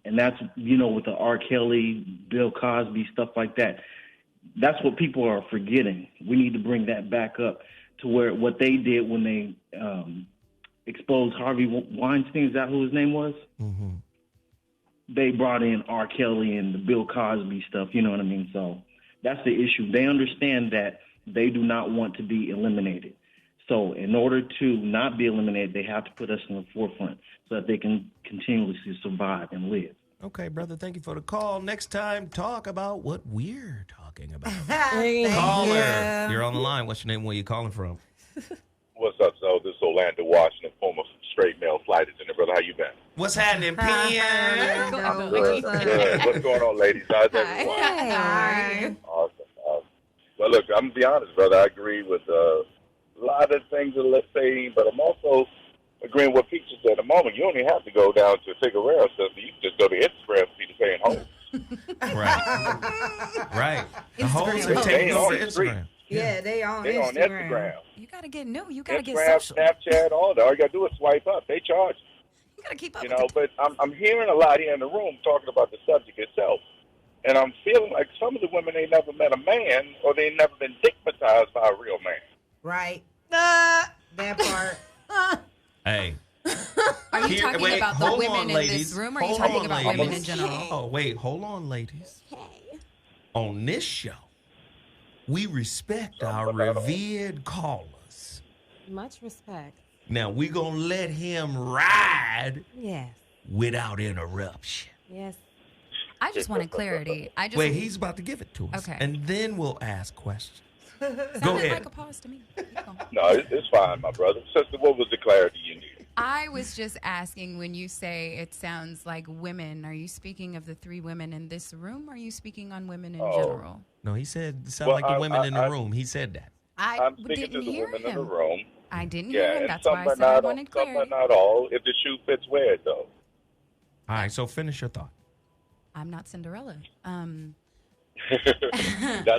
And that's, with the R. Kelly, Bill Cosby, stuff like that. That's what people are forgetting. We need to bring that back up to where what they did when they exposed Harvey Weinstein, is that who his name was? Mm-hmm. They brought in R. Kelly and the Bill Cosby stuff, you know what I mean? So that's the issue. They understand that they do not want to be eliminated. So in order to not be eliminated, they have to put us in the forefront so that they can continuously survive and live. Okay, brother, thank you for the call. Next time, talk about what we're talking about. Caller, you're on the line. What's your name? Where you calling from? What's up, so this is Orlando Washington, former straight male flight attendant. Brother, how you been? What's happening, P.M.? Good. What's going on, ladies? How's everyone? Hi. Awesome. Well, look, I'm going to be honest, brother. I agree with a lot of things that let's say, but I'm also agreeing with Pete just said a moment. You only have to go down to Figueroa stuff. You can just go to Instagram and see the same hoes. Right. The hoes are taking over Instagram. Yeah, they on Instagram. You got to get new. You got to get Instagram, social. Snapchat, all that. All you got to do is swipe up. They charge. You got to keep up. But I'm hearing a lot here in the room talking about the subject itself. And I'm feeling like some of the women ain't never met a man or they never been dickmatized by a real man. Right. That part. Hey. Are you talking about the women in this room, or are you talking about women in general? Oh, wait. Hold on, ladies. On this show, we respect our revered callers. Much respect. Now, we're going to let him ride without interruption. Yes. I just wanted clarity. Wait, he's about to give it to us. Okay. And then we'll ask questions. Go ahead. Like a pause to me. No, it's fine, my brother. Sister, what was the clarity you needed? I was just asking, when you say it sounds like women, are you speaking of the three women in this room, or are you speaking on women in general? No, he said it sounded like the women in the room. He said that. I'm speaking to the women in the room. I didn't hear him. That's some why I said I wanted some, clarity. but not all. If the shoe fits, wear it, though. All right, so finish your thought. I'm not Cinderella. That's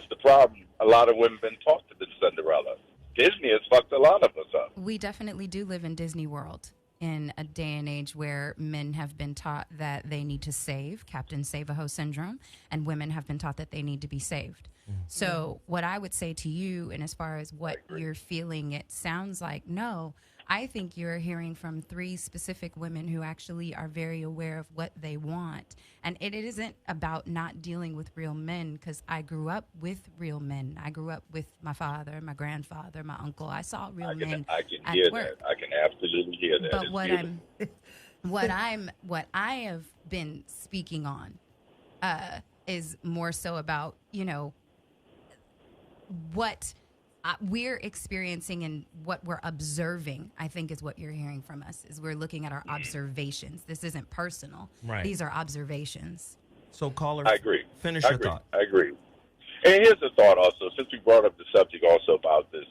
the problem. A lot of women been taught to be Cinderella. Disney has fucked a lot of us up. We definitely do live in Disney World, in a day and age where men have been taught that they need to save, Captain Save-A-Ho syndrome, and women have been taught that they need to be saved. So what I would say to you, and as far as what you're feeling, it sounds like, no, I think you're hearing from three specific women who actually are very aware of what they want. And it isn't about not dealing with real men, because I grew up with real men. I grew up with my father, my grandfather, my uncle. I saw real men. I can hear that. I can absolutely hear that. But what I have been speaking on is more so about, what we're experiencing and what we're observing, I think is what you're hearing from us, is we're looking at our observations. This isn't personal. Right. These are observations. So, caller, I agree. Finish I your agree. thought. I agree. And here's a thought also, since we brought up the subject also about this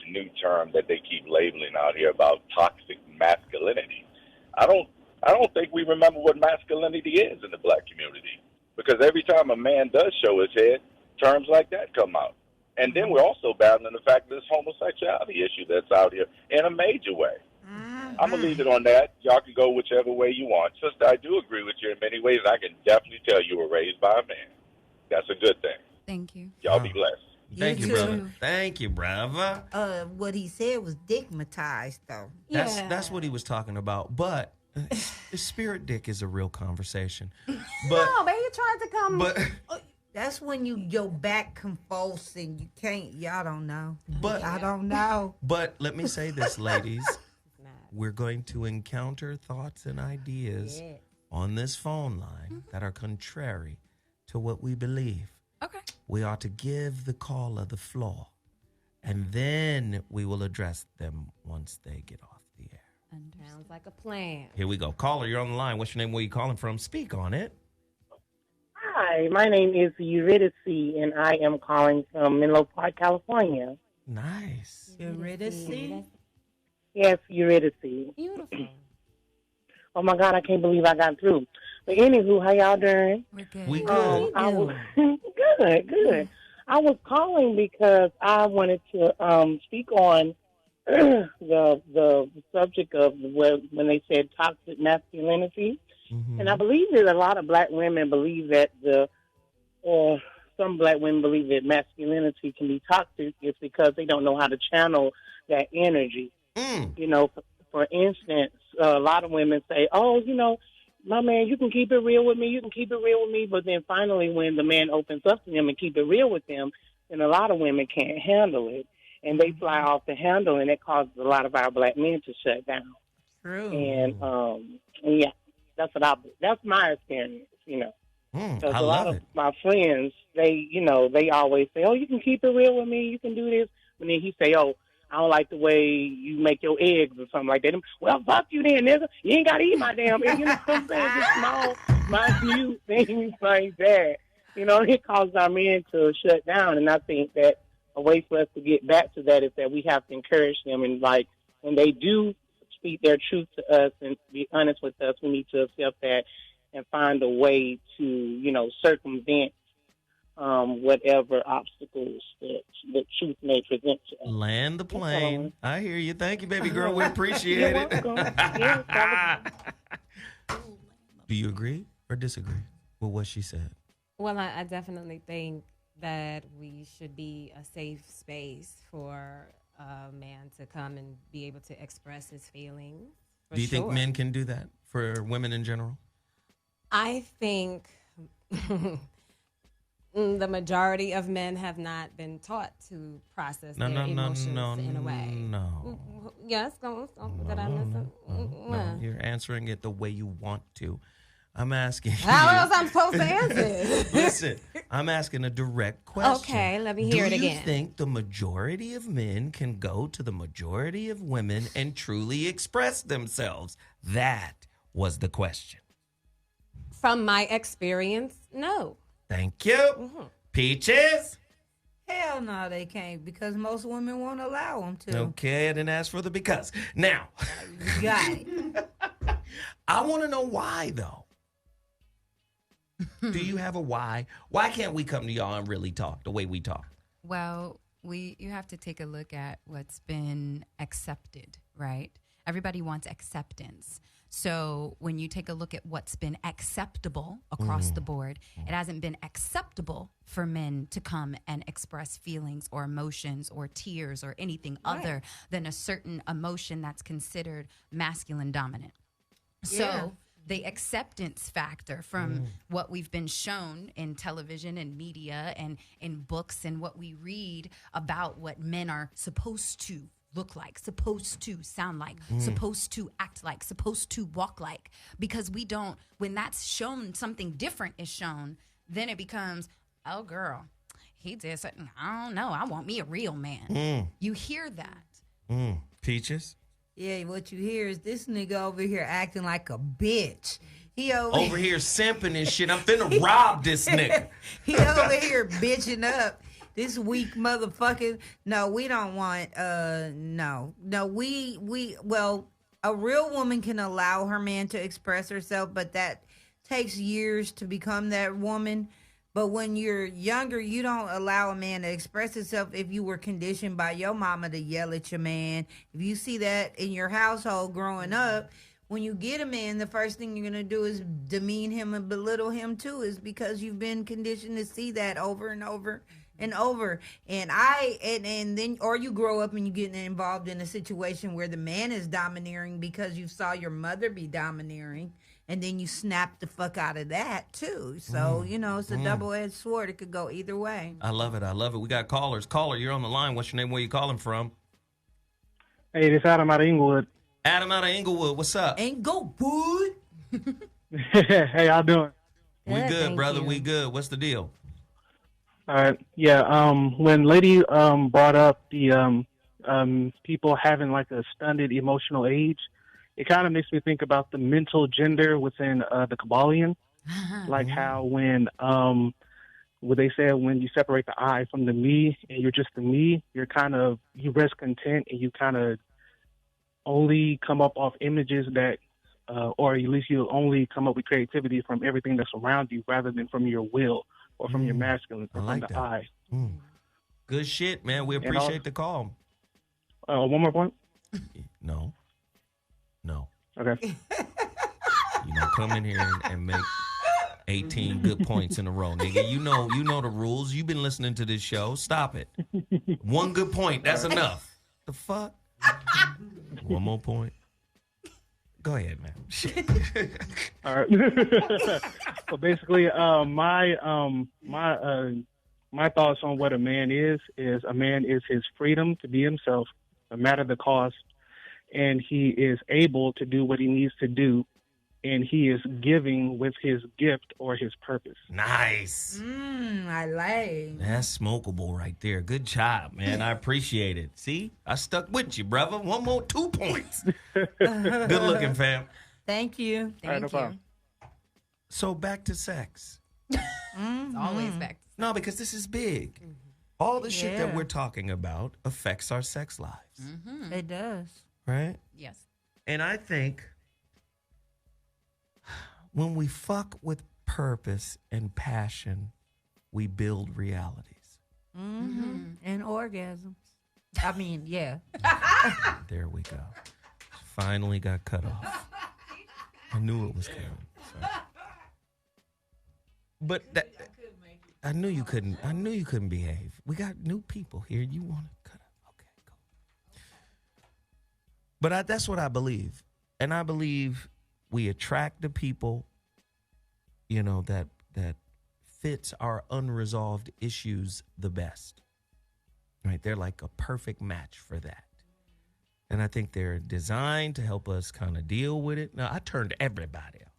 new term that they keep labeling out here about toxic masculinity. I don't think we remember what masculinity is in the black community, because every time a man does show his head, terms like that come out. And then we're also battling the fact that this homosexuality issue that's out here in a major way. I'm going to leave it on that. Y'all can go whichever way you want. Sister, I do agree with you in many ways. I can definitely tell you were raised by a man. That's a good thing. Thank you. Y'all be blessed. Thank you, brother. Thank you, brother. What he said was dickmatized, though. That's what he was talking about. But spirit dick is a real conversation. But, no, but he tried to come. But that's when your back convulsing. You can't. Y'all don't know. But I don't know. But let me say this, ladies. We're going to encounter thoughts and ideas on this phone line that are contrary to what we believe. Okay. We ought to give the caller the floor, and then we will address them once they get off the air. Sounds like a plan. Here we go. Caller, you're on the line. What's your name? Where you calling from? Speak on it. Hi, my name is Eurydice, and I am calling from Menlo Park, California. Nice. Eurydice? Yes, Eurydice. Beautiful. Oh, my God, I can't believe I got through. But anywho, how y'all doing? We're good. We good. I was, good. I was calling because I wanted to speak on the subject of when they said toxic masculinity. Mm-hmm. And I believe that a lot of black women believe that some black women believe that masculinity can be toxic. It's because they don't know how to channel that energy. For instance, a lot of women say, oh, my man, you can keep it real with me. You can keep it real with me. But then finally, when the man opens up to them and keep it real with them, then a lot of women can't handle it. And they fly off the handle, and it causes a lot of our black men to shut down. True. And, yeah, that's my experience, Because I a lot love of it. my friends, they always say, oh, you can keep it real with me. You can do this. And then he say, oh, I don't like the way you make your eggs or something like that. Well, fuck you then, nigga. You ain't got to eat my damn egg. You know what I'm saying? Just small, minute things like that. It causes our men to shut down. And I think that a way for us to get back to that is that we have to encourage them. And, when they do speak their truth to us and be honest with us, we need to accept that and find a way to, circumvent whatever obstacles that truth may present to us. Land the plane. I hear you. Thank you, baby girl. We appreciate it. Do you agree or disagree with what she said? Well, I definitely think that we should be a safe space for a man to come and be able to express his feelings. Do you think men can do that for women in general? I think the majority of men have not been taught to process their emotions in a way. No. Yes, go. Did I miss it? No, you're answering it the way you want to. I'm asking how else I'm supposed to answer it? Listen, I'm asking a direct question. Okay, let me hear it again. Do you think the majority of men can go to the majority of women and truly express themselves? That was the question. From my experience, no. Thank you. Peaches? Hell no, they can't, because most women won't allow them to. Okay, I didn't ask for the because. Now, you got it. I want to know why, though. Do you have a why? Why can't we come to y'all and really talk the way we talk? Well, you have to take a look at what's been accepted, right? Everybody wants acceptance. So when you take a look at what's been acceptable across the board, it hasn't been acceptable for men to come and express feelings or emotions or tears or anything other than a certain emotion that's considered masculine dominant. So the acceptance factor from what we've been shown in television and media and in books and what we read about what men are supposed to look like, supposed to sound like, supposed to act like, supposed to walk like. Because when that's shown, something different is shown, then it becomes, oh, girl, he did something. I don't know. I want me a real man. You hear that. Peaches? Yeah, what you hear is this nigga over here acting like a bitch. He over here simping and shit. I'm finna rob this nigga. He over here bitching up. This weak motherfucker. No, we don't want. No. Well, a real woman can allow her man to express herself, but that takes years to become that woman. But when you're younger, you don't allow a man to express himself if you were conditioned by your mama to yell at your man. If you see that in your household growing up, when you get a man, the first thing you're going to do is demean him and belittle him too, is because you've been conditioned to see that over and over and over. And then, or you grow up and you get involved in a situation where the man is domineering because you saw your mother be domineering, and then you snap the fuck out of that too. So, it's a double-edged sword. It could go either way. I love it. We got callers. Caller, you're on the line. What's your name? Where you calling from? Hey, this Adam out of Inglewood. Adam out of Inglewood. What's up? Inglewood. Hey, y'all doing? We good, brother. We good. What's the deal? All right. Yeah. When Lady brought up the people having like a stunted emotional age, it kind of makes me think about the mental gender within the Kabbalion, like how when what they said, when you separate the I from the me and you're just the me, you rest content and you kind of only come up off images that, or at least you'll only come up with creativity from everything that's around you rather than from your will or from your masculine, or from the I. Good shit, man. We appreciate the call. One more point? No. Okay. You don't come in here and make 18 good points in a row, nigga. You know the rules. You've been listening to this show. Stop it. One good point. That's enough. The fuck? One more point. Go ahead, man. Shit. All right. So basically, my thoughts on what a man is a man is his freedom to be himself, no matter the cost, and he is able to do what he needs to do, and he is giving with his gift or his purpose. Nice. I like. That's smokable right there. Good job, man. I appreciate it. See, I stuck with you, brother. 2 points. Good looking, fam. Thank you. Thank you. So back to sex. It's always back to sex. No, because this is big. All the shit that we're talking about affects our sex lives. It does. Right? Yes. And I think when we fuck with purpose and passion, we build realities. And orgasms. I mean, yeah. There we go. Finally got cut off. I knew it was coming. So. But I knew you couldn't. I knew you couldn't behave. We got new people here. You want to cut up? Okay, go. But that's what I believe, and I believe we attract the people, that fits our unresolved issues the best. Right? They're like a perfect match for that. And I think they're designed to help us kind of deal with it. Now, I turned everybody out.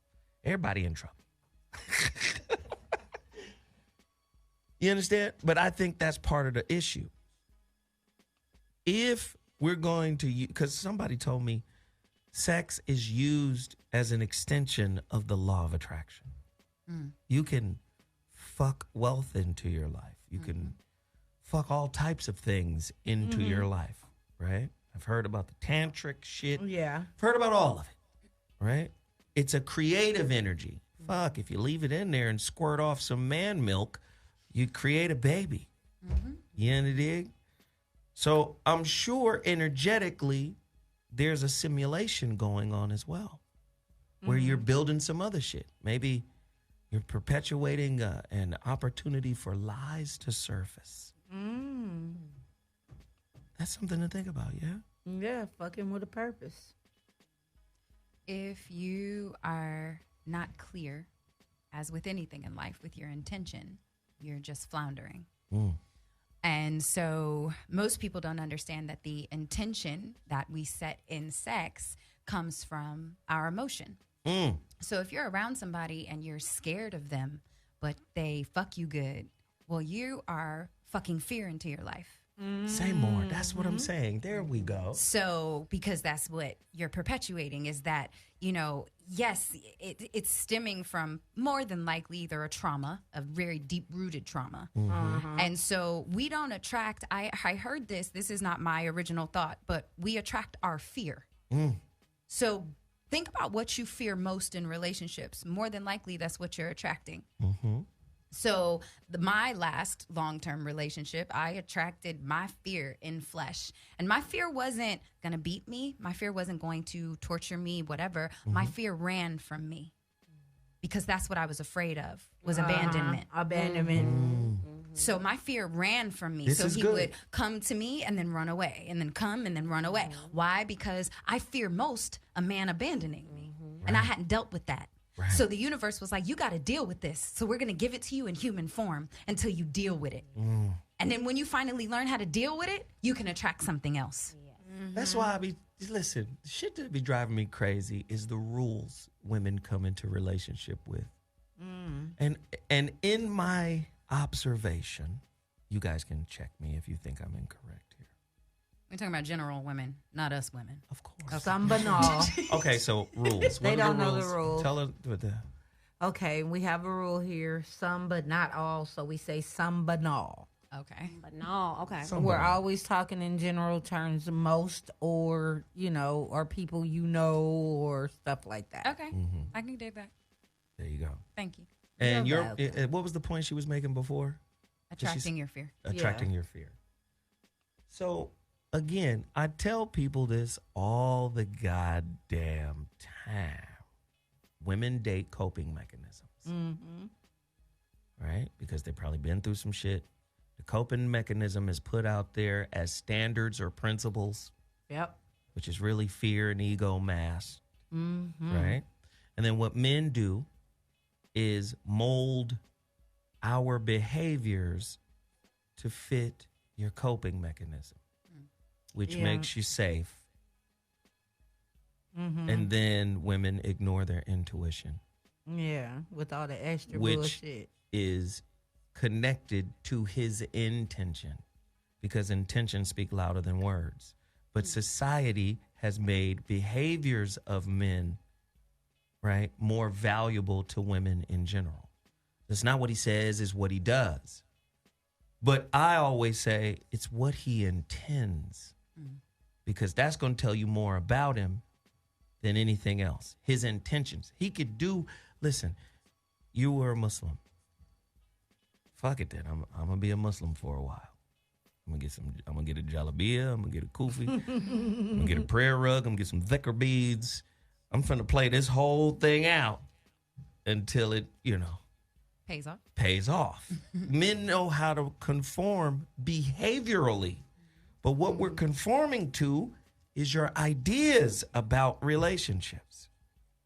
Everybody in trouble. You understand? But I think that's part of the issue. If we're going to, because somebody told me sex is used as an extension of the law of attraction. You can fuck wealth into your life. You can fuck all types of things into your life, right? I've heard about the tantric shit. Yeah. I've heard about all of it, right? It's a creative energy. Fuck, if you leave it in there and squirt off some man milk, you create a baby. You know the dig? So I'm sure energetically there's a simulation going on as well, where you're building some other shit. Maybe you're perpetuating an opportunity for lies to surface. That's something to think about, yeah? Yeah, fucking with a purpose. If you are not clear, as with anything in life, with your intention, you're just floundering. And so most people don't understand that the intention that we set in sex comes from our emotion. So if you're around somebody and you're scared of them, but they fuck you good, well, you are fucking fear into your life. Say more. That's what I'm saying. There we go. So, because that's what you're perpetuating is that, you know, yes, it's stemming from more than likely either a trauma, a very deep-rooted trauma. And so we don't attract, I heard this is not my original thought, but we attract our fear. So think about what you fear most in relationships. More than likely, that's what you're attracting. So my last long-term relationship, I attracted my fear in flesh. And my fear wasn't going to beat me. My fear wasn't going to torture me, whatever. My fear ran from me because that's what I was afraid of, was abandonment. So my fear ran from me. So he would come to me and then run away, and then come and then run away. Why? Because I fear most a man abandoning me. And I hadn't dealt with that. So the universe was like, you got to deal with this. So we're going to give it to you in human form until you deal with it. And then when you finally learn how to deal with it, you can attract something else. That's why listen, the shit that be driving me crazy is the rules women come into relationship with. And in my observation, you guys can check me if you think I'm incorrect here. We're talking about general women, not us women. Of course. Some but not. Okay, so rules. They don't know the rules. Tell us what the... Okay, we have a rule here, some but not all, so we say some but all. Okay. But no, okay. We're always talking in general terms, most or, or people or stuff like that. Okay. I can dig that. There you go. Thank you. And what was the point she was making before? Attracting your fear. Attracting your fear. So... Again, I tell people this all the goddamn time. Women date coping mechanisms. Right? Because they've probably been through some shit. The coping mechanism is put out there as standards or principles. Yep. Which is really fear and ego masked. Right? And then what men do is mold our behaviors to fit your coping mechanism. Which makes you safe. And then women ignore their intuition. Yeah, with all the extra which bullshit. Is connected to his intention. Because intentions speak louder than words. But society has made behaviors of men, right, more valuable to women in general. It's not what he says, it's what he does. But I always say it's what he intends. Because that's going to tell you more about him than anything else. His intentions. He could do, listen, you were a Muslim. Fuck it then. I'm going to be a Muslim for a while. I'm going to get a jalabiyah. I'm going to get a kufi. I'm going to get a prayer rug. I'm going to get some dhikr beads. I'm finna play this whole thing out until it, pays off. Men know how to conform behaviorally. But what we're conforming to is your ideas about relationships.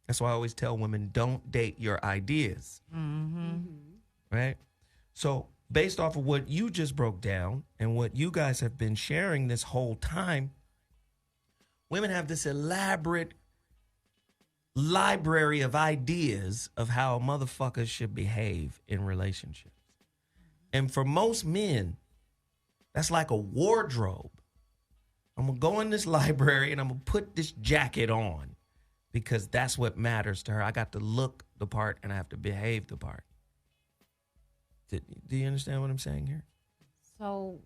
That's why I always tell women, don't date your ideas. Right? So based off of what you just broke down and what you guys have been sharing this whole time, women have this elaborate library of ideas of how motherfuckers should behave in relationships. And for most men, that's like a wardrobe. I'm going to go in this library and I'm going to put this jacket on because that's what matters to her. I got to look the part and I have to behave the part. Do you understand what I'm saying here? So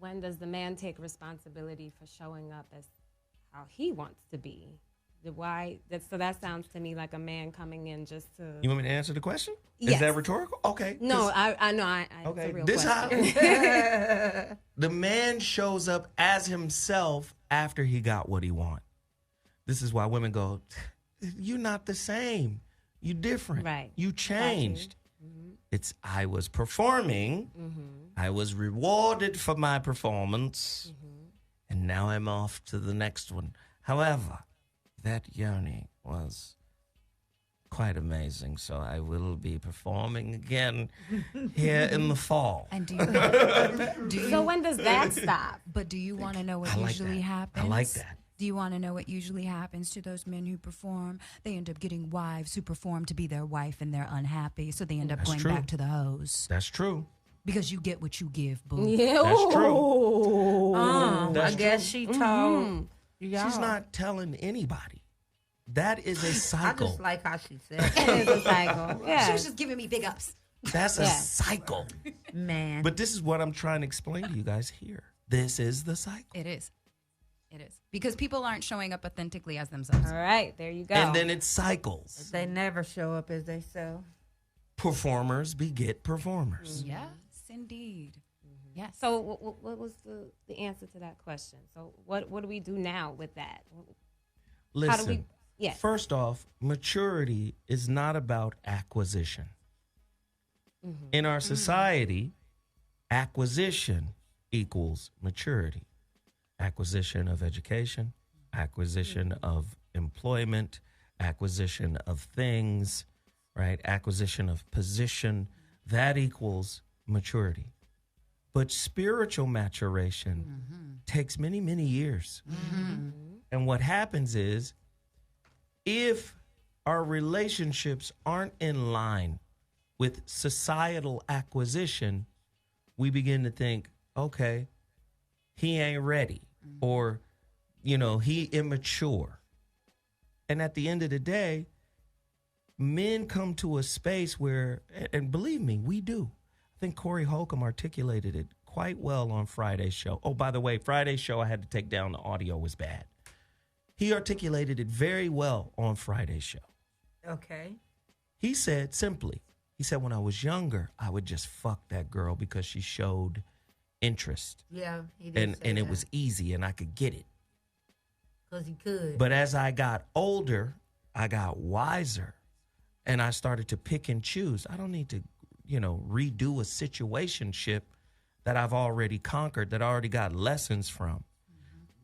when does the man take responsibility for showing up as how he wants to be? So that sounds to me like a man coming in just to... You want me to answer the question? Yes. Is that rhetorical? Okay. No, I know. Okay. It's a real This question. The man shows up as himself after he got what he want. This is why women go, you're not the same. You different. Right. You changed. It's I was performing. I was rewarded for my performance. And now I'm off to the next one. However, that yoni was quite amazing. So I will be performing again here in the fall. And So when does that stop? But do you want to know what I like usually that. happens? I like that. Do you want to know what usually happens to those men who perform? They end up getting wives who perform to be their wife, and they're unhappy, so they end up going back to the hoes. That's true. Because you get what you give, boo. Yeah. That's true. I guess she told. She's not telling anybody. That is a cycle. I just like how she said it is a cycle. Yeah. She was just giving me big ups. That's a cycle. Man. But this is what I'm trying to explain to you guys here. This is the cycle. It is. It is. Because people aren't showing up authentically as themselves. All right, there you go. And then it cycles. They never show up as they self. Performers beget performers. Yes, indeed. Yes. So what was the answer to that question? So what do we do now with that? Listen, How do we, first off, maturity is not about acquisition. In our society, acquisition equals maturity. Acquisition of education, acquisition of employment, acquisition of things, right? Acquisition of position, that equals maturity. But spiritual maturation takes many, many years. And what happens is, if our relationships aren't in line with societal acquisition, we begin to think, okay, he ain't ready, or, he immature. And at the end of the day, men come to a space where, and believe me, we do. I think Corey Holcomb articulated it quite well on Friday's show. Oh, by the way, Friday's show, I had to take down, the audio was bad. He articulated it very well on Friday's show. Okay. He said simply, when I was younger, I would just fuck that girl because she showed interest. Yeah, he did say and that. it was easy and I could get it. Because he could. But as I got older, I got wiser and I started to pick and choose. I don't need to, redo a situationship that I've already conquered, that I already got lessons from.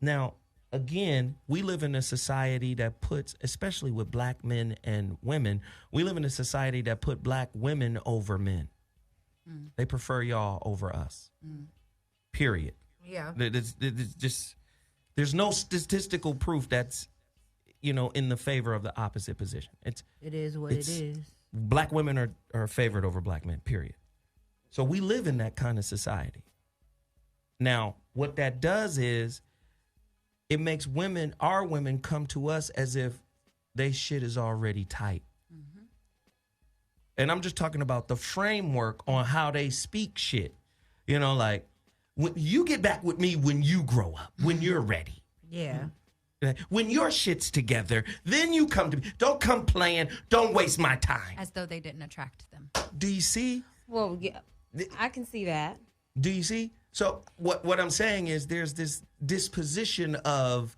Now, again, we live in a society that puts, especially with black men and women, we live in a society that put black women over men. They prefer y'all over us. Period. Yeah. There's no statistical proof that's, in the favor of the opposite position. It is what it is. Black women are favored over black men, period. So we live in that kind of society. Now, what that does is it makes our women come to us as if they shit is already tight. And I'm just talking about the framework on how they speak shit. Like, when you get back with me when you grow up, when you're ready. Yeah. When your shit's together, then you come to me. Don't come playing. Don't waste my time. As though they didn't attract them. Do you see? Well, yeah, I can see that. Do you see? So what I'm saying is there's this disposition of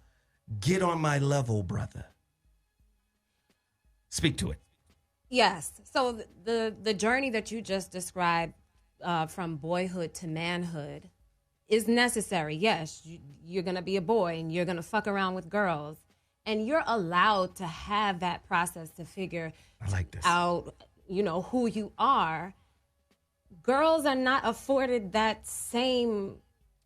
get on my level, brother. Speak to it. Yes. So the journey that you just described from boyhood to manhood is necessary. Yes, you're going to be a boy and you're going to fuck around with girls. And you're allowed to have that process to figure out, who you are. Girls are not afforded that same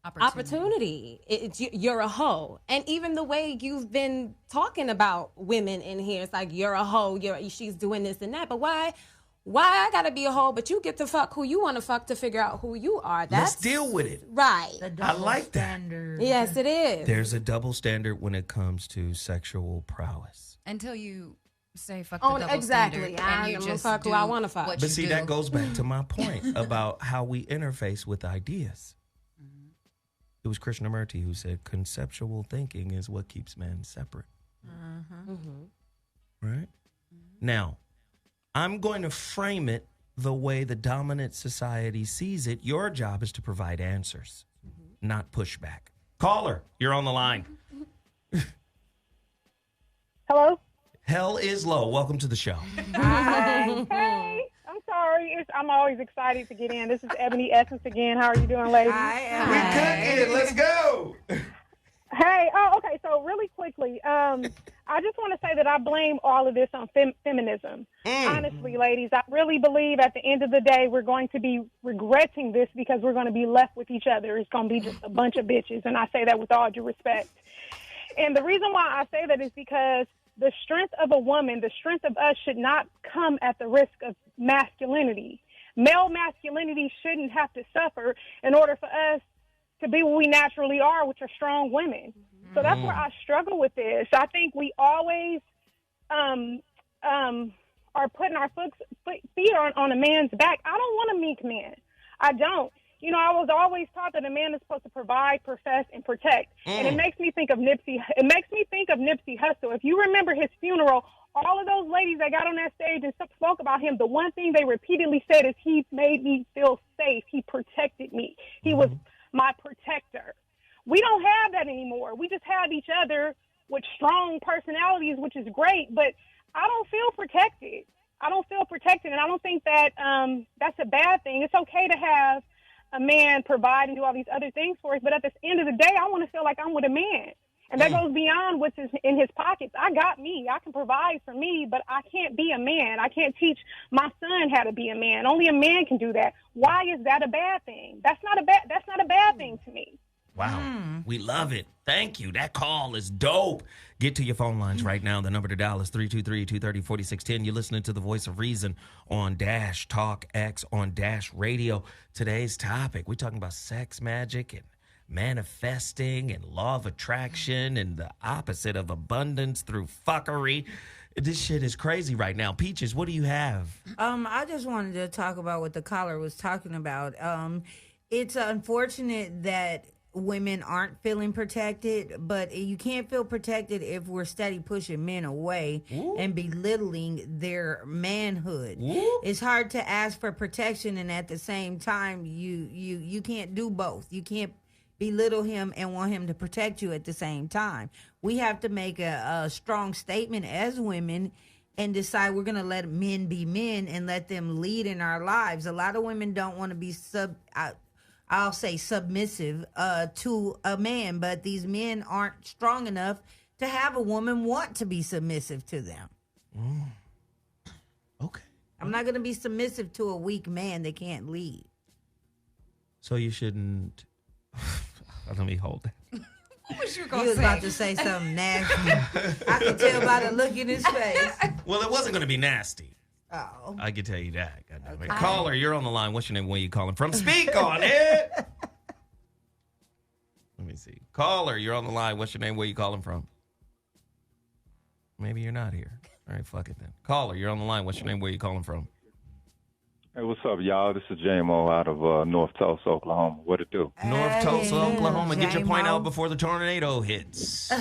opportunity. You're a hoe. And even the way you've been talking about women in here, it's like, you're a hoe, she's doing this and that. But why I gotta be a hoe, but you get to fuck who you want to fuck to figure out who you are? Let's deal with it. Right. I like that. Yes, it is. There's a double standard when it comes to sexual prowess. Until you say fuck the double standard. I'm gonna fuck who I want to fuck. But see, that goes back to my point about how we interface with ideas. It was Krishnamurti who said conceptual thinking is what keeps men separate. Right? Now, I'm going to frame it the way the dominant society sees it. Your job is to provide answers, not pushback. Caller, you're on the line. Hello? Hell is low. Welcome to the show. Hi. Hey, I'm sorry. I'm always excited to get in. This is Ebony Essence again. How are you doing, ladies? We cooking. Let's go. Hey, okay. So So really quickly, I just want to say that I blame all of this on feminism. Honestly, ladies, I really believe at the end of the day, we're going to be regretting this because we're going to be left with each other. It's going to be just a bunch of bitches. And I say that with all due respect. And the reason why I say that is because the strength of a woman, the strength of us should not come at the risk of masculinity. Male masculinity shouldn't have to suffer in order for us to be what we naturally are, which are strong women. So that's where I struggle with this. I think we always are putting our feet on a man's back. I don't want a meek man. I don't. You know, I was always taught that a man is supposed to provide, profess, and protect. And it makes me think of Nipsey. It makes me think of Nipsey Hussle. If you remember his funeral, all of those ladies that got on that stage and spoke about him, the one thing they repeatedly said is, he made me feel safe. He protected me. He was my protector. We don't have that anymore. We just have each other with strong personalities, which is great, but I don't feel protected. I don't feel protected, and I don't think that that's a bad thing. It's okay to have a man provide and do all these other things for us, but at the end of the day, I want to feel like I'm with a man. And that goes beyond what's in his pockets. I got me. I can provide for me, but I can't be a man. I can't teach my son how to be a man. Only a man can do that. Why is that a bad thing? That's not a bad thing to me. Wow. We love it. Thank you. That call is dope. Get to your phone lines right now. The number to dial is 323-230-4610. You're listening to the Voice of Reason on Dash Talk X on Dash Radio. Today's topic, we're talking about sex magic and manifesting and law of attraction and the opposite of abundance through fuckery. This shit is crazy right now. Peaches, what do you have? I just wanted to talk about what the caller was talking about. It's unfortunate that women aren't feeling protected, but you can't feel protected if we're steady pushing men away and belittling their manhood. It's hard to ask for protection, and at the same time, you can't do both. You can't belittle him and want him to protect you at the same time. We have to make a strong statement as women and decide we're going to let men be men and let them lead in our lives. A lot of women don't want to be I'll say submissive to a man, but these men aren't strong enough to have a woman want to be submissive to them. Okay. I'm not going to be submissive to a weak man that can't lead. So you shouldn't... Let me hold it. What was you He going was to say? about to say something nasty. I could tell by the look in his face. Well, it wasn't going to be nasty. Oh. I can tell you that. Okay. Okay. Caller, you're on the line. What's your name? Where you calling from? Speak on it. Let me see. Caller, you're on the line. What's your name? Where you calling from? Maybe you're not here. All right, fuck it then. Caller, you're on the line. What's your name? Where you calling from? Hey, what's up, y'all? This is JMO out of North Tulsa, Oklahoma. What it do? North Tulsa, Oklahoma. Get your point out before the tornado hits.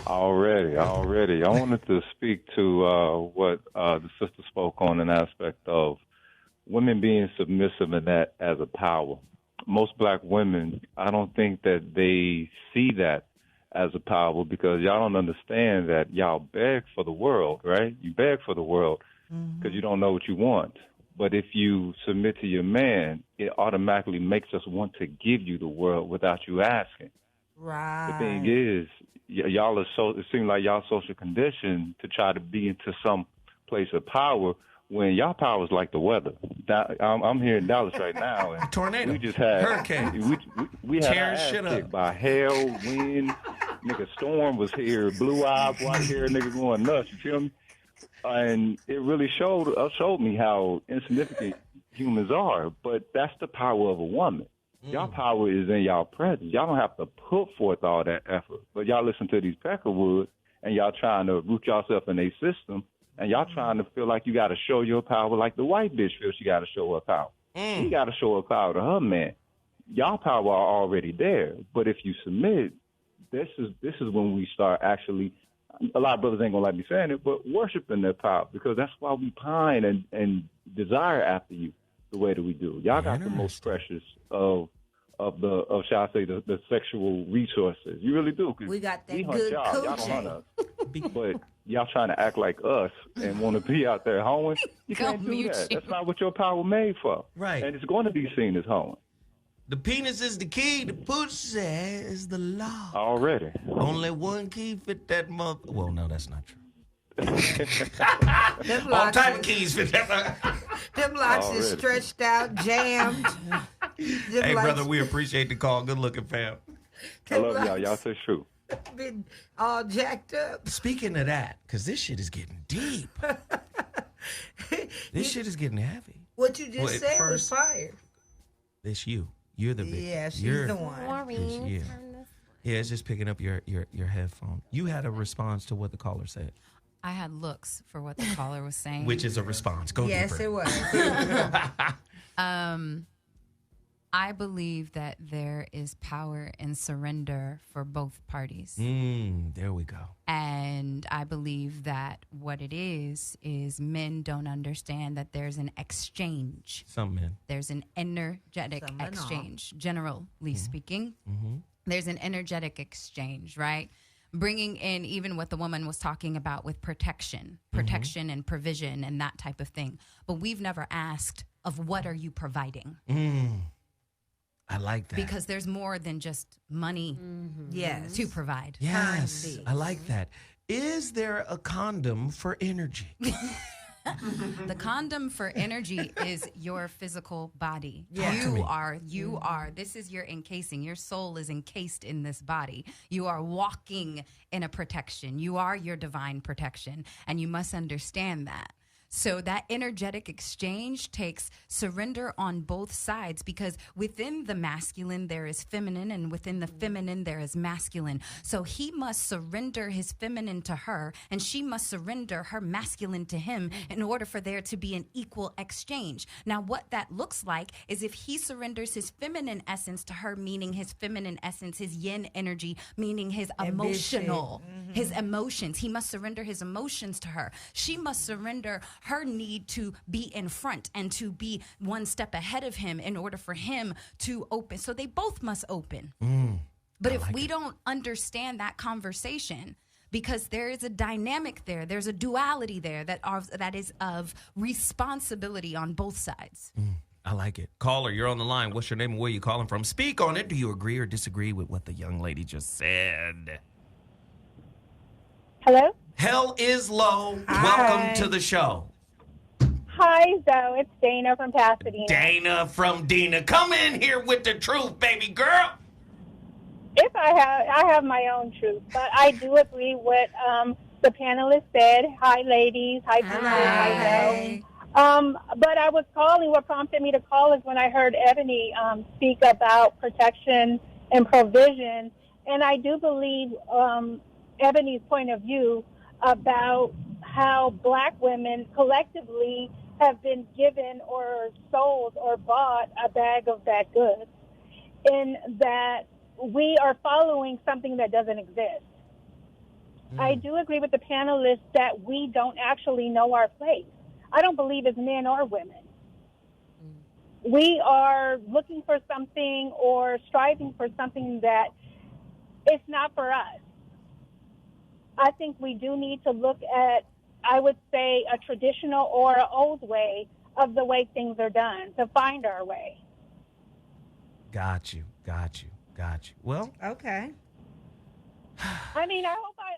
Already. I wanted to speak to what the sister spoke on, an aspect of women being submissive in that as a power. Most black women, I don't think that they see that as a power because y'all don't understand that y'all beg for the world, right? You beg for the world because you don't know what you want. But if you submit to your man, it automatically makes us want to give you the world without you asking. Right. The thing is, y'all are it seems like y'all social conditioned to try to be into some place of power when y'all power is like the weather. I'm here in Dallas right now. And tornado. We just had hurricane. We had our ass kicked by hail, wind. Nigga, storm was here. Blue eye, white hair, nigga going nuts. You feel me? And it really showed me how insignificant humans are. But that's the power of a woman. Y'all power is in y'all presence. Y'all don't have to put forth all that effort. But y'all listen to these Peckerwoods, and y'all trying to root yourself in a system, and y'all trying to feel like you got to show your power like the white bitch feels she got to show her power. She got to show her power to her man. Y'all power are already there. But if you submit, this is when we start actually... A lot of brothers ain't gonna like me saying it, but worshiping their power, because that's why we pine and desire after you the way that we do. Y'all got the most precious of shall I say the sexual resources. You really do. We got that we hunt good y'all. Y'all don't hunt us. But y'all trying to act like us and want to be out there hoeing. You can't do that. That's not what your power made for. Right. And it's going to be seen as hoeing. The penis is the key. The pussy is the law. Already. Only one key fit that mother. Well, no, that's not true. All type of keys fit that. Them locks is stretched out, jammed. Hey, brother, we appreciate the call. Good looking, fam. I love y'all. Y'all say true. Been all jacked up. Speaking of that, because this shit is getting deep. This shit is getting heavy. What you just said was fire. It's you. You're the big. Yeah, she's the one. Yeah. Yeah, it's just picking up your headphone. You had a response to what the caller said. I had looks for what the caller was saying. Which is a response. Go deeper. Yes, it was. I believe that there is power in surrender for both parties. There we go. And I believe that what it is men don't understand that there's an exchange. Some men. There's an energetic exchange, generally speaking. Mm-hmm. There's an energetic exchange, right? Bringing in even what the woman was talking about with protection and provision and that type of thing. But we've never asked of what are you providing? I like that. Because there's more than just money to provide. Yes, I like that. Is there a condom for energy? The condom for energy is your physical body. Yeah. You are, this is your encasing. Your soul is encased in this body. You are walking in a protection. You are your divine protection. And you must understand that. So that energetic exchange takes surrender on both sides, because within the masculine there is feminine, and within the feminine there is masculine. So he must surrender his feminine to her, and she must surrender her masculine to him in order for there to be an equal exchange. Now, what that looks like is if he surrenders his feminine essence to her, meaning his feminine essence, his yin energy, meaning his emotional, his emotions. He must surrender his emotions to her. She must surrender her need to be in front and to be one step ahead of him in order for him to open. So they both must open. But if we don't understand that conversation, because there is a dynamic there, there's a duality there that is of responsibility on both sides. I like it. Caller, you're on the line. What's your name and where you calling from? Speak on it. Do you agree or disagree with what the young lady just said? Hello? Hell is low. Hi. Welcome to the show. Hi, Zoe. It's Dana from Pasadena. Dana from Dina. Come in here with the truth, baby girl. If I have my own truth, but I do agree with the panelist said. Hi, ladies. Hi, Zoe. But I was calling. What prompted me to call is when I heard Ebony speak about protection and provision, and I do believe Ebony's point of view about how Black women collectively have been given or sold or bought a bag of bad goods, in that we are following something that doesn't exist. I do agree with the panelists that we don't actually know our place. I don't believe it's men or women. We are looking for something or striving for something that it's not for us. I think we do need to look at, I would say, a traditional or an old way of the way things are done to find our way. Got you. Well, okay. I mean, I hope I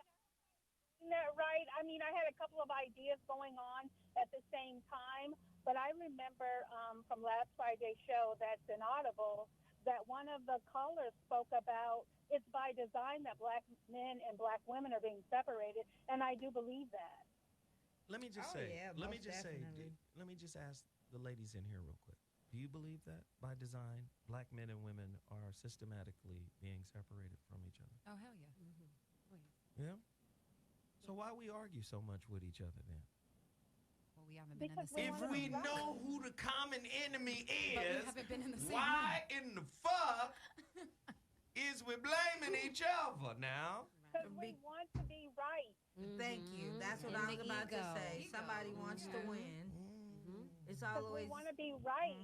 got that right. I mean, I had a couple of ideas going on at the same time, but I remember from last Friday's show that's inaudible that one of the callers spoke about it's by design that Black men and Black women are being separated, and I do believe that. let me just let me just ask the ladies in here real quick. Do you believe that by design, Black men and women are systematically being separated from each other? Oh, hell yeah. Yeah? So why we argue so much with each other then? Well, we haven't been in the same If room. we know who the common enemy But we is, haven't been in the same why in the fuck is we blaming each other now? Because we want to be right. Thank you. That's what I was about to say. Somebody wants to win. It's always we want to be right.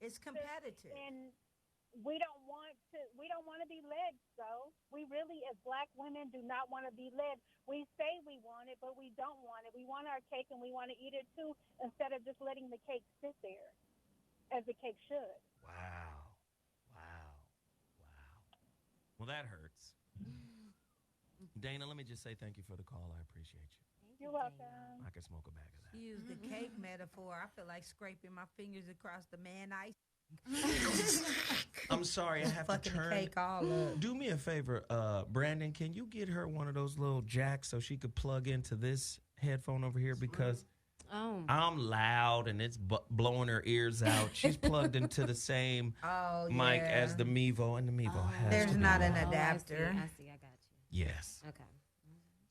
It's competitive. And we don't want to be led, so we really, as Black women, do not want to be led. We say we want it, but we don't want it. We want our cake and we want to eat it too, instead of just letting the cake sit there. as the cake should. Well, that hurts. Dana, let me just say thank you for the call. I appreciate you. You're welcome. I can smoke a bag of that. She used the cake metaphor. I feel like scraping my fingers across the man ice. I'm sorry, I have to turn. The cake all up. Do me a favor, Brandon. Can you get her one of those little jacks so she could plug into this headphone over here? Because I'm loud and it's blowing her ears out. She's plugged into the same mic as the Mevo, and the Mevo has. There's not an adapter. I see. I got you. Yes. Okay.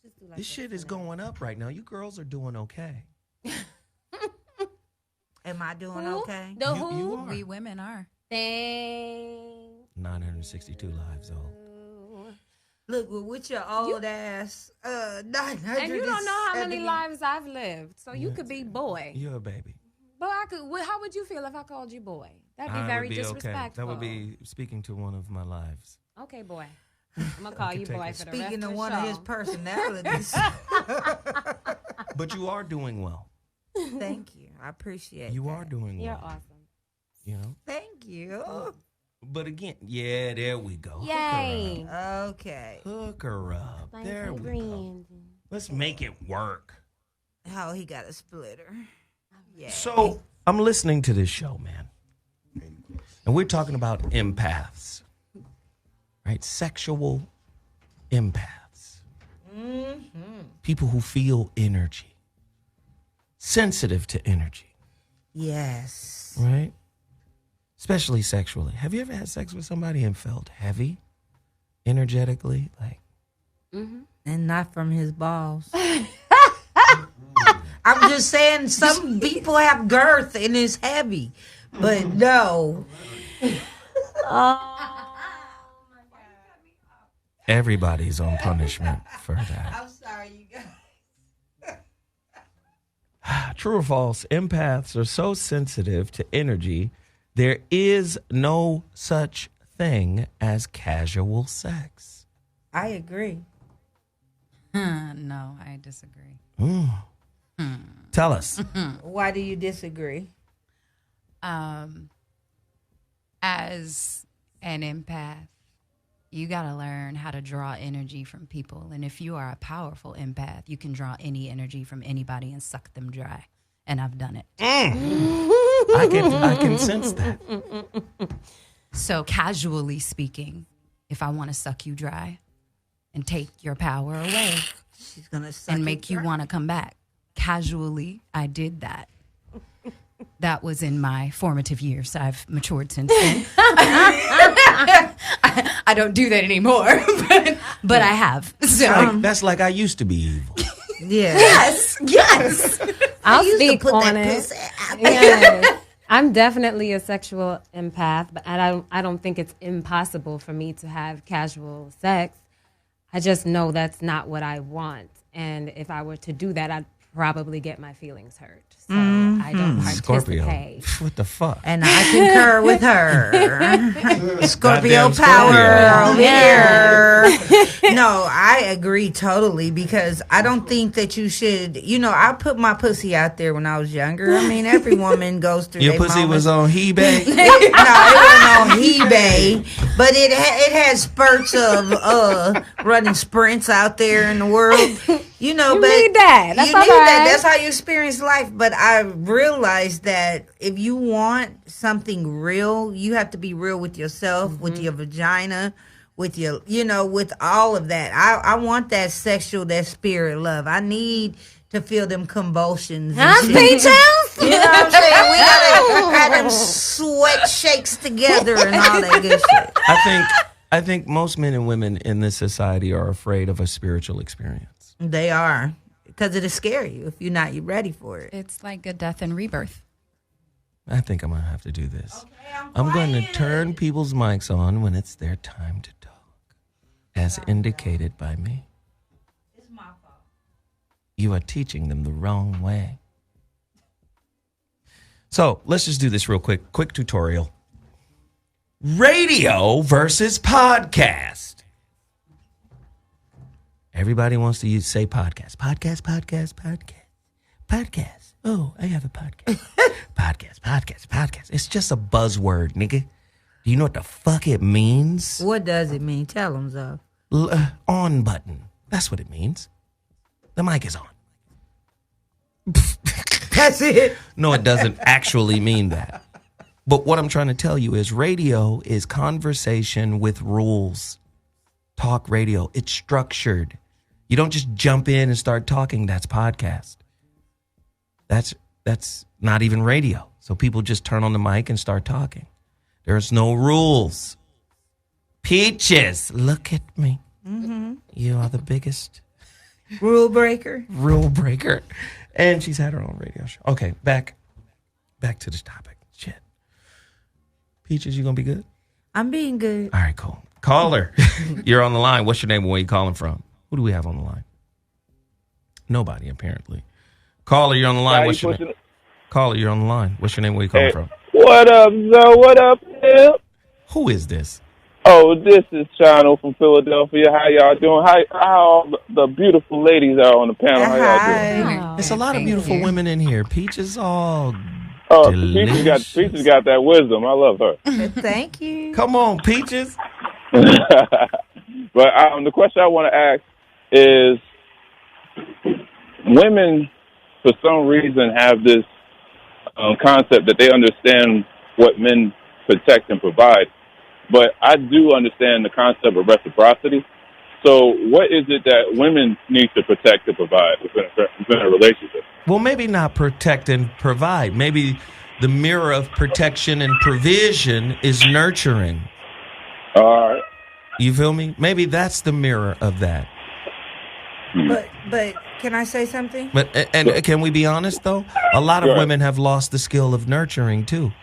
Just do like This shit is going up right now. You girls are doing okay. Am I doing okay? The who? You are. We women are. Thanks. 962 lives old. Look, with your old ass, 900. And you don't know how many lives I've lived, so you could be boy. You're a baby. But I could. How would you feel if I called you boy? That'd be very disrespectful. Okay. That would be speaking to one of my lives. Okay, boy. I'm gonna call you boy for the rest Speaking of of the one show. of his personalities. But you are doing well. Thank you. I appreciate You that. are doing well. You're awesome. You know? Thank you. But again, yeah, there we go. Yay. Okay. Hook her up. Thank There you, we go. Brandon. Let's make it work. Oh, he got a splitter. Yeah. So I'm listening to this show, man. And we're talking about empaths. Right? Sexual empaths. Mm-hmm. People who feel energy. Sensitive to energy. Yes. Right? Especially sexually. Have you ever had sex with somebody and felt heavy energetically? Like, and not from his balls. I'm just saying some people have girth and it's heavy. But no. everybody's on punishment for that. I'm sorry, you guys. True or false? Empaths are so sensitive to energy, there is no such thing as casual sex. I agree. No, I disagree. Tell us. Why do you disagree? As an empath, you got to learn how to draw energy from people. And if you are a powerful empath, you can draw any energy from anybody and suck them dry. And I've done it. I can sense that. So casually speaking, if I want to suck you dry and take your power away, she's gonna suck and make you want to come back. Casually, I did that. That was in my formative years. I've matured since then. I don't do that anymore, but I have. So That's like I used to be evil. Yeah. Yes. I'll used to speak put on that it. pussy out. Yes. I'm definitely a sexual empath, but I don't think it's impossible for me to have casual sex. I just know that's not what I want. And if I were to do that, I'd probably get my feelings hurt. So I don't Scorpio. participate. What the fuck? And I concur with her. Scorpio Goddamn power Scorpio. over here. No, I agree totally because I don't think that you should, I put my pussy out there when I was younger. I mean, every woman goes through Your their pussy moments. was on eBay? No, it wasn't on eBay, but it had spurts of running sprints out there in the world. You You but need that. That's you all need that. right. That's how you experience life. But I realized that if you want something real, you have to be real with yourself, with your vagina, with your, with all of that. I want that sexual, that spirit love. I need to feel them convulsions. and Huh, shit. Peaches? You know what I'm saying? We gotta have them sweat shakes together and all that good shit. I think most men and women in this society are afraid of a spiritual experience. They are. Because it'll scare you if you're not ready for it. it's like a death and rebirth. I think I'm going to have to do this. I'm going to turn people's mics on when it's their time to talk, as indicated by me. It's my fault. You are teaching them the wrong way. So let's just do this real quick. Quick tutorial. Radio versus podcast. Everybody wants to say podcast. Podcast. Podcast. Oh, I have a podcast. Podcast. It's just a buzzword, nigga. Do you know what the fuck it means? What does it mean? Tell them, Zoe. On button. That's what it means. The mic is on. That's it. No, it doesn't actually mean that. But what I'm trying to tell you is radio is conversation with rules. Talk radio. It's structured. You don't just jump in and start talking. That's podcast. That's not even radio. So people just turn on the mic and start talking. There's no rules. Peaches, look at me. Mm-hmm. You are the biggest rule breaker. And she's had her own radio show. Okay, back to the topic. Shit. Peaches, you gonna be good? I'm being good. All right, cool. Caller, you're on the line. What's your name and where you calling from? Who do we have on the line? Nobody, apparently. Caller, you're on the line. What's your name? Caller, you're on the line. What's your name? Where you calling from? What up, Zoe? What up, Phil? Who is this? Oh, this is Chano from Philadelphia. How y'all doing? How the beautiful ladies are on the panel? How y'all doing? There's a lot of beautiful women in here. Peach is all delicious. Peaches got that wisdom. I love her. Thank you. Come on, Peaches. But the question I want to ask is, women, for some reason, have this concept that they understand what men protect and provide. But I do understand the concept of reciprocity. So what is it that women need to protect and provide within a relationship? Well, maybe not protect and provide. Maybe the mirror of protection and provision is nurturing. All right. You feel me? Maybe that's the mirror of that. But can I say something? But and can we be honest though? A lot of women have lost the skill of nurturing too.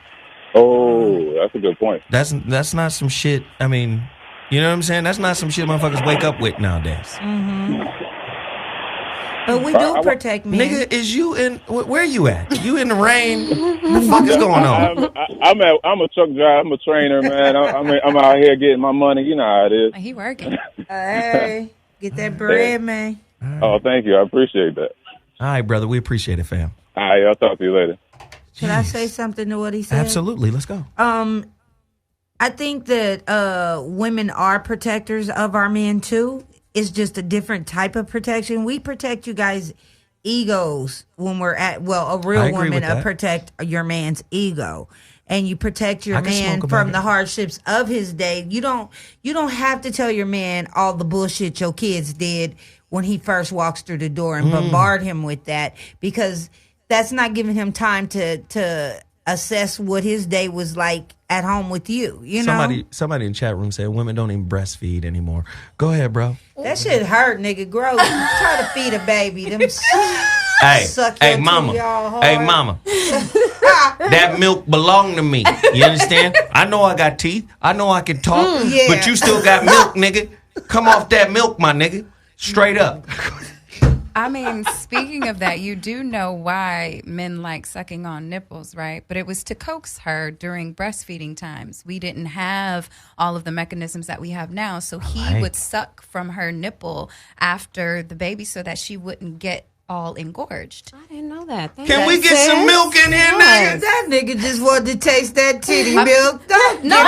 Oh, that's a good point. That's not some shit. I mean, you know what I'm saying? That's not some shit motherfuckers wake up with nowadays. Mm-hmm. But we do protect men. Nigga, is you in? Where you at? You in the rain? What the fuck is going on? I'm a truck driver. I'm a trainer, man. I'm out here getting my money. You know how it is. He working. Hey, get that bread, man. Oh, thank you. I appreciate that. All right, brother. We appreciate it, fam. All right, I'll talk to you later. Should I say something to what he said? Absolutely. Let's go. I think that women are protectors of our men too. It's just a different type of protection. We protect you guys' egos when we're at, a real woman protect your man's ego. And you protect your man from the hardships of his day. You don't have to tell your man all the bullshit your kids did when he first walks through the door and bombard him with that, because that's not giving him time to assess what his day was like at home with you. You know, somebody in the chat room said women don't even breastfeed anymore. Go ahead, bro. That shit hurt, nigga. Gross. Try to feed a baby. Them hey, mama. Hey, mama. That milk belong to me. You understand? I know I got teeth. I know I can talk. But you still got milk, nigga. Come off that milk, my nigga. Straight up. I mean, speaking of that, you do know why men like sucking on nipples, right? But it was to coax her during breastfeeding times. We didn't have all of the mechanisms that we have now. So he would suck from her nipple after the baby so that she wouldn't get all engorged. I didn't know that. Can we get some milk in here, nigga? That nigga just wanted to taste that titty milk. I'm not,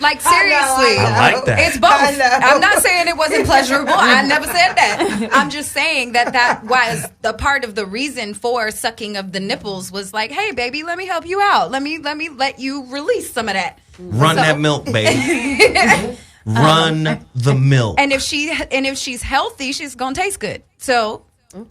like, seriously. I like that. It's both. I'm not saying it wasn't pleasurable. I never said that. I'm just saying that was the part of the reason for sucking of the nipples was like, hey, baby, let me help you out. Let me let you release some of that. Run that milk, baby. Run the milk. And if she's healthy, she's gonna taste good. So,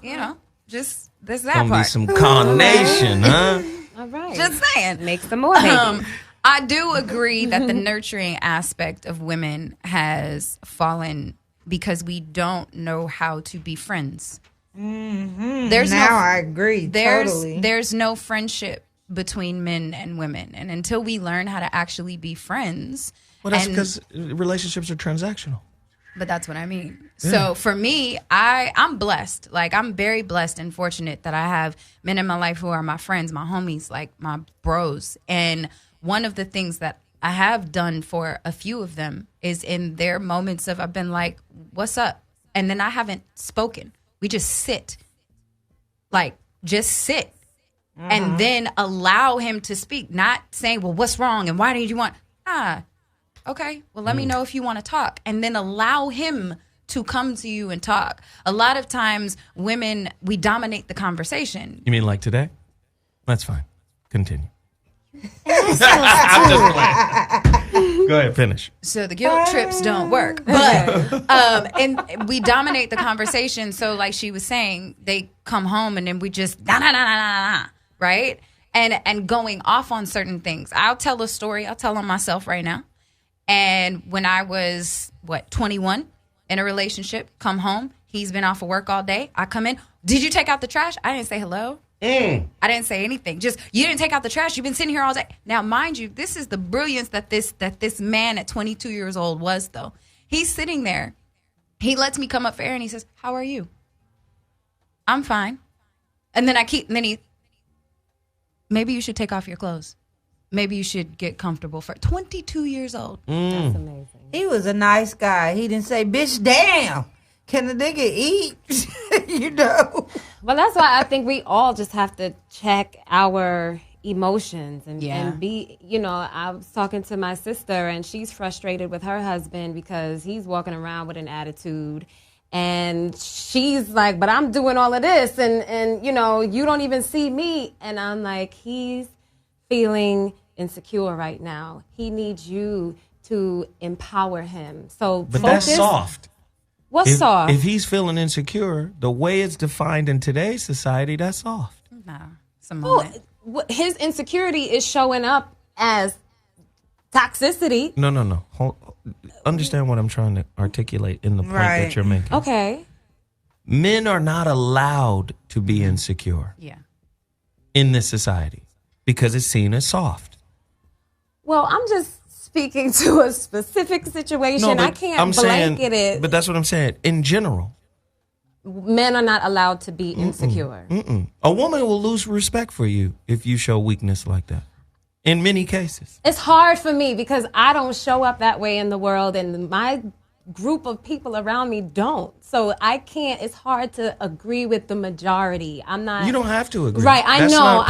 you know, just there's that gonna part. Be some carnation, huh? All right. Just saying. Make some more, baby. I do agree that the nurturing aspect of women has fallen because we don't know how to be friends. Mm-hmm. I agree. Totally. There's no friendship between men and women, and until we learn how to actually be friends. Well, that's because relationships are transactional. But that's what I mean. Yeah. So for me, I'm blessed. Like, I'm very blessed and fortunate that I have men in my life who are my friends, my homies, like my bros. And one of the things that I have done for a few of them is in their moments of I've been like, what's up? And then I haven't spoken. We just sit. Like, just sit. And then allow him to speak. Not saying, well, what's wrong? And why did you want... Okay, well, let me know if you want to talk. And then allow him to come to you and talk. A lot of times, women, we dominate the conversation. You mean like today? That's fine. Continue. I'm just playing. Go ahead, finish. So the guilt trips don't work. But, and we dominate the conversation. So like she was saying, they come home and then we just, right? And going off on certain things. I'll tell a story. I'll tell on myself right now. And when I was, 21 in a relationship, come home. He's been off of work all day. I come in. Did you take out the trash? I didn't say hello. I didn't say anything. Just, you didn't take out the trash. You've been sitting here all day. Now, mind you, this is the brilliance that this man at 22 years old was, though. He's sitting there. He lets me come up for air and he says, how are you? I'm fine. And then maybe you should take off your clothes. Maybe you should get comfortable for 22 years old. That's amazing. He was a nice guy. He didn't say, bitch, damn. Can the nigga eat? You know? Well, that's why I think we all just have to check our emotions and be, I was talking to my sister and she's frustrated with her husband because he's walking around with an attitude and she's like, but I'm doing all of this and you don't even see me. And I'm like, he's feeling insecure right now. He needs you to empower him. But that's soft. What's soft? If he's feeling insecure, the way it's defined in today's society, that's soft. No, it's a moment. Well, his insecurity is showing up as toxicity. No. Understand what I'm trying to articulate in the point that you're making. Okay. Men are not allowed to be insecure. Yeah. In this society because it's seen as soft. Well, I'm just speaking to a specific situation. I can't blanket it. But that's what I'm saying. In general, men are not allowed to be insecure. A woman will lose respect for you if you show weakness like that. In many cases. It's hard for me because I don't show up that way in the world and my group of people around me don't. So I can't, it's hard to agree with the majority. I'm not. You don't have to agree. Right, I know.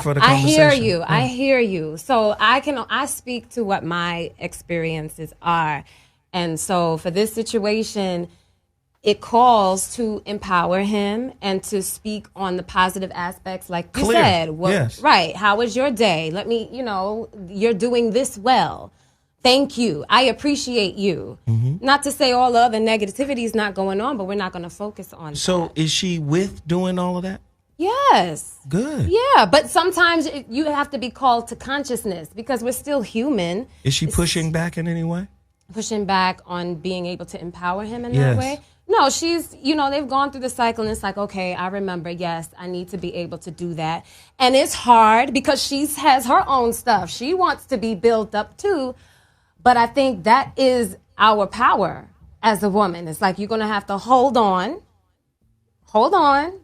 For the conversation. I hear you. So I speak to what my experiences are. And so for this situation, it calls to empower him and to speak on the positive aspects like you said. Yes. Right. How was your day? Let me, you're doing this well. Thank you. I appreciate you. Not to say all the other negativity is not going on, but we're not going to focus on that. So is she with doing all of that? Yes. Good. Yeah, but sometimes you have to be called to consciousness because we're still human. Is she pushing back in any way? Pushing back on being able to empower him in that way? No, she's, they've gone through the cycle and it's like, okay, I remember, yes, I need to be able to do that. And it's hard because she has her own stuff. She wants to be built up too. But I think that is our power as a woman. It's like you're going to have to hold on.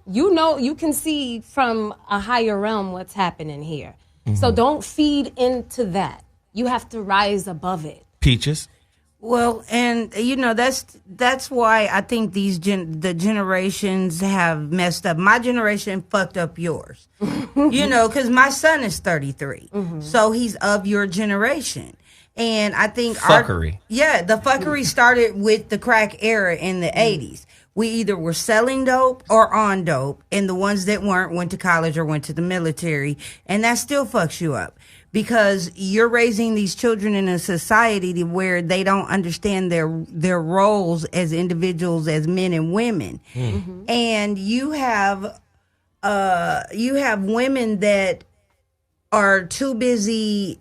You can see from a higher realm what's happening here. So don't feed into that. You have to rise above it. Peaches? Well, and that's why I think the generations have messed up. My generation fucked up yours. Because my son is 33. So he's of your generation. And I think fuckery. The fuckery started with the crack era in the 80s. We either were selling dope or on dope, and the ones that weren't went to college or went to the military, and that still fucks you up because you're raising these children in a society where they don't understand their roles as individuals, as men and women. And you have women that are too busy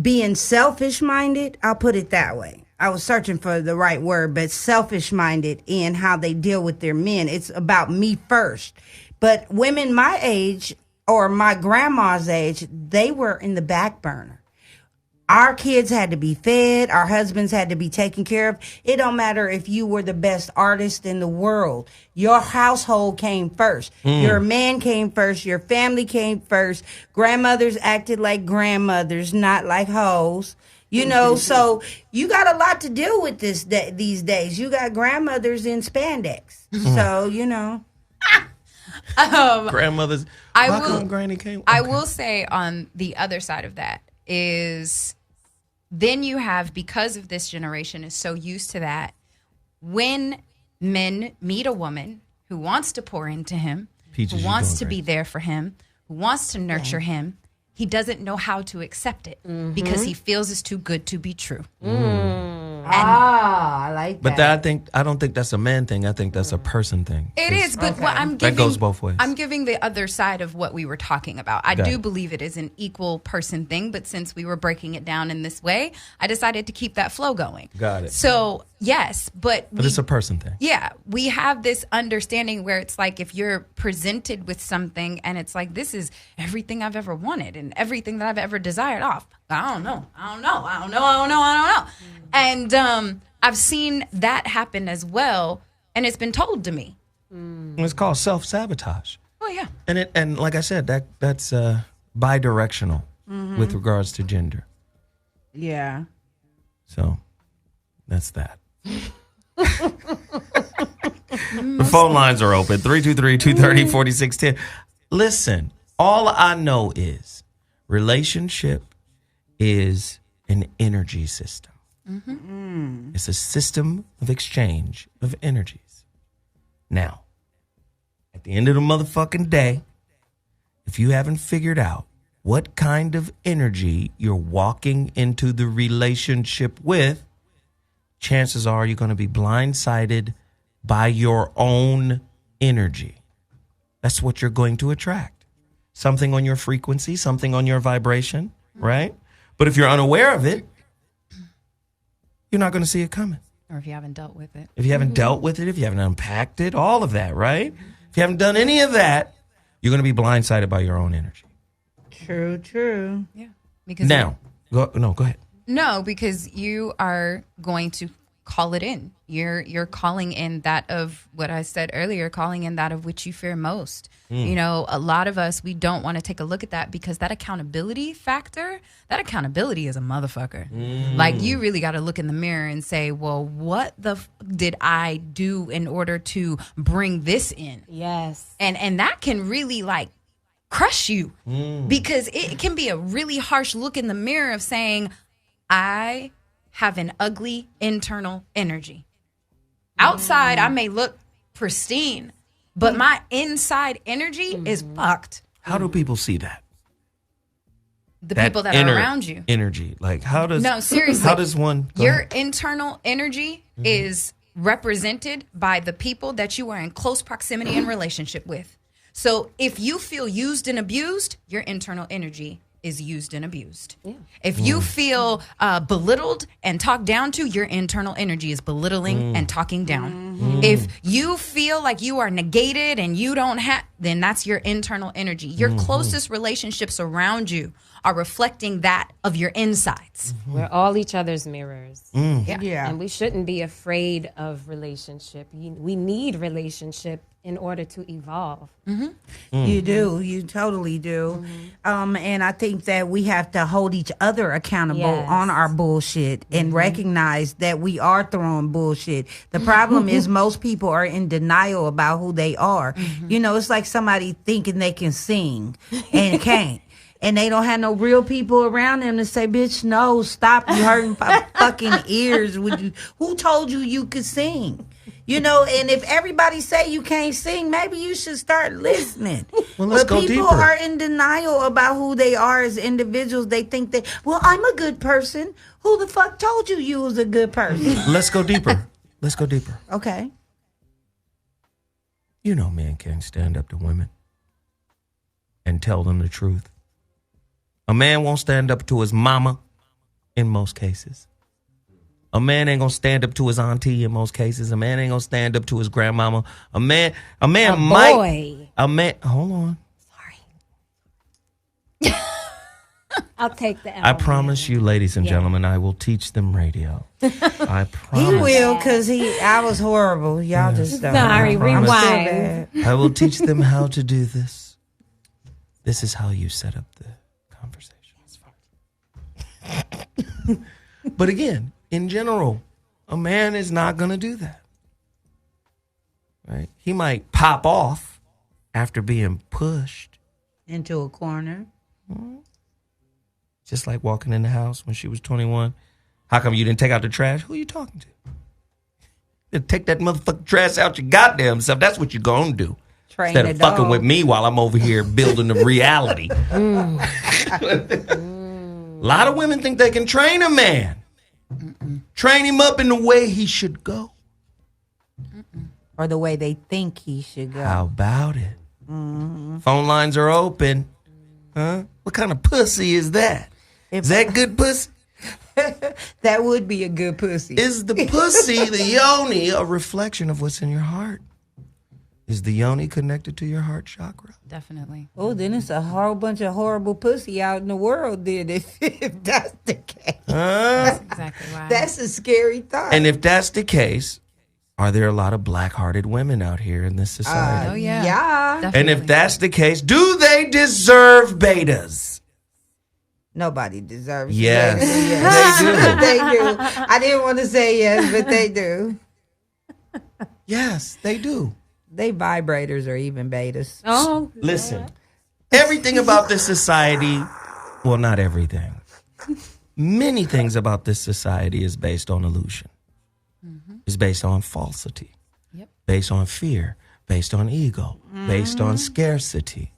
being selfish minded. I'll put it that way. I was searching for the right word, but selfish minded in how they deal with their men. It's about me first. But women my age or my grandma's age, they were in the back burner. Our kids had to be fed. Our husbands had to be taken care of. It don't matter if you were the best artist in the world. Your household came first. Your man came first. Your family came first. Grandmothers acted like grandmothers, not like hoes. You know, so you got a lot to deal with these days. You got grandmothers in spandex. So, you know. Grandmothers. Granny came? I will say on the other side of that is then you have, because of this generation is so used to that, when men meet a woman who wants to pour into him, Peaches, who wants to be there for him, who wants to nurture him, he doesn't know how to accept it because he feels it's too good to be true. I like that. But I don't think that's a man thing. I think that's a person thing. It is, but what I'm giving, that goes both ways. I'm giving the other side of what we were talking about. I do believe it is an equal person thing, but since we were breaking it down in this way, I decided to keep that flow going. Got it. So, yes, but it's a person thing. Yeah, we have this understanding where it's like if you're presented with something and it's like, this is everything I've ever wanted and everything that I've ever desired off. I don't know. And I've seen that happen as well, and it's been told to me. It's called self-sabotage. Oh, yeah. And like I said, that's bi-directional with regards to gender. Yeah. So that's that. The phone lines are open, 323-230-4610. Listen, all I know is relationship is an energy system. It's a system of exchange of energies. Now, at the end of the motherfucking day, if you haven't figured out what kind of energy you're walking into the relationship with, chances are you're going to be blindsided by your own energy. That's what you're going to attract. Something on your frequency, something on your vibration, right? But if you're unaware of it, you're not going to see it coming. Or if you haven't dealt with it. If you haven't dealt with it, if you haven't unpacked it, all of that, right? If you haven't done any of that, you're going to be blindsided by your own energy. True. Yeah. Because now, go ahead. No, because you are going to call it in. You're calling in that of what I said earlier, calling in that of which you fear most. You know, a lot of us, we don't want to take a look at that because that accountability factor, that accountability is a motherfucker. Like, you really got to look in the mirror and say, well, what did I do in order to bring this in? Yes. And that can really like crush you because it can be a really harsh look in the mirror of saying, I have an ugly internal energy. Outside, I may look pristine, but my inside energy is fucked. How do people see that? The people that are around you. Energy. Like, how does... No, seriously. How does one... Your internal energy is represented by the people that you are in close proximity and relationship with. So if you feel used and abused, your internal energy is used and abused. Yeah. If you feel belittled and talked down to, your internal energy is belittling and talking down. If you feel like you are negated and you don't have, then that's your internal energy. Your closest relationships around you are reflecting that of your insides. We're all each other's mirrors. Yeah. And we shouldn't be afraid of relationship. We need relationship in order to evolve. You do. You totally do. And I think that we have to hold each other accountable on our bullshit and recognize that we are throwing bullshit. The problem is most people are in denial about who they are. You know, it's like somebody thinking they can sing and can't. And they don't have no real people around them to say, bitch, no, stop. You hurting my fucking ears. Who told you could sing? You know, and if everybody say you can't sing, maybe you should start listening. Well, let's go people deeper. Are in denial about who they are as individuals. They think that, well, I'm a good person. Who the fuck told you was a good person? Let's go deeper. Okay. You know, men can't stand up to women and tell them the truth. A man won't stand up to his mama in most cases. A man ain't gonna stand up to his auntie in most cases. A man ain't gonna stand up to his grandmama. A man might. Hold on. Sorry. I'll take the L. I promise you, ladies and gentlemen, I will teach them radio. I promise. He will, because I was horrible. Y'all just don't. Sorry, rewind. I will teach them how to do this. This is how you set up the conversation. But again, in general, a man is not going to do that. Right? He might pop off after being pushed into a corner. Just like walking in the house when she was 21. How come you didn't take out the trash? Who are you talking to? You take that motherfucking trash out your goddamn self. That's what you're going to do. Train Instead of fucking with me while I'm over here building a reality. A lot of women think they can train a man. Train him up in the way he should go. Or the way they think he should go. How about it? Phone lines are open. Huh? What kind of pussy is that? Is that good pussy? That would be a good pussy. Is the pussy, the yoni, a reflection of what's in your heart? Is the yoni connected to your heart chakra? Definitely. Oh, then it's a whole bunch of horrible pussy out in the world, then, if that's the case. That's exactly why. That's a scary thought. And if that's the case, are there a lot of black-hearted women out here in this society? Oh, yeah. Yeah. Definitely. And if that's the case, do they deserve betas? Nobody deserves Yes, betas. They do. I didn't want to say yes, but they do. Yes, they do. They vibrators or even betas. Oh, listen. Everything about this society, well, not everything. Many things about this society is based on illusion. It's based on falsity. Based on fear. Based on ego. Based on scarcity.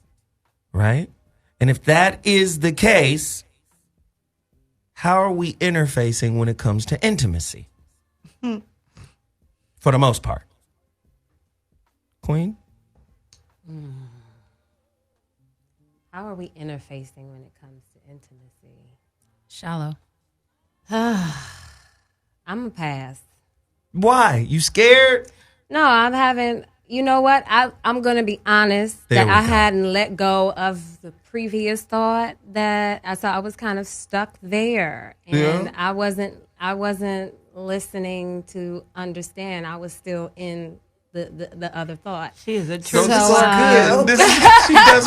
Right? And if that is the case, how are we interfacing when it comes to intimacy? For the most part. Queen? How are we interfacing when it comes to intimacy? Shallow. I'm a pass. Why? You scared? No, I'm having, you know what? I'm going to be honest There that we I go. hadn't let go of the previous thought that I thought I was kind of stuck there. And Yeah. I wasn't listening to understand. I was still in the other thought. She is a true She does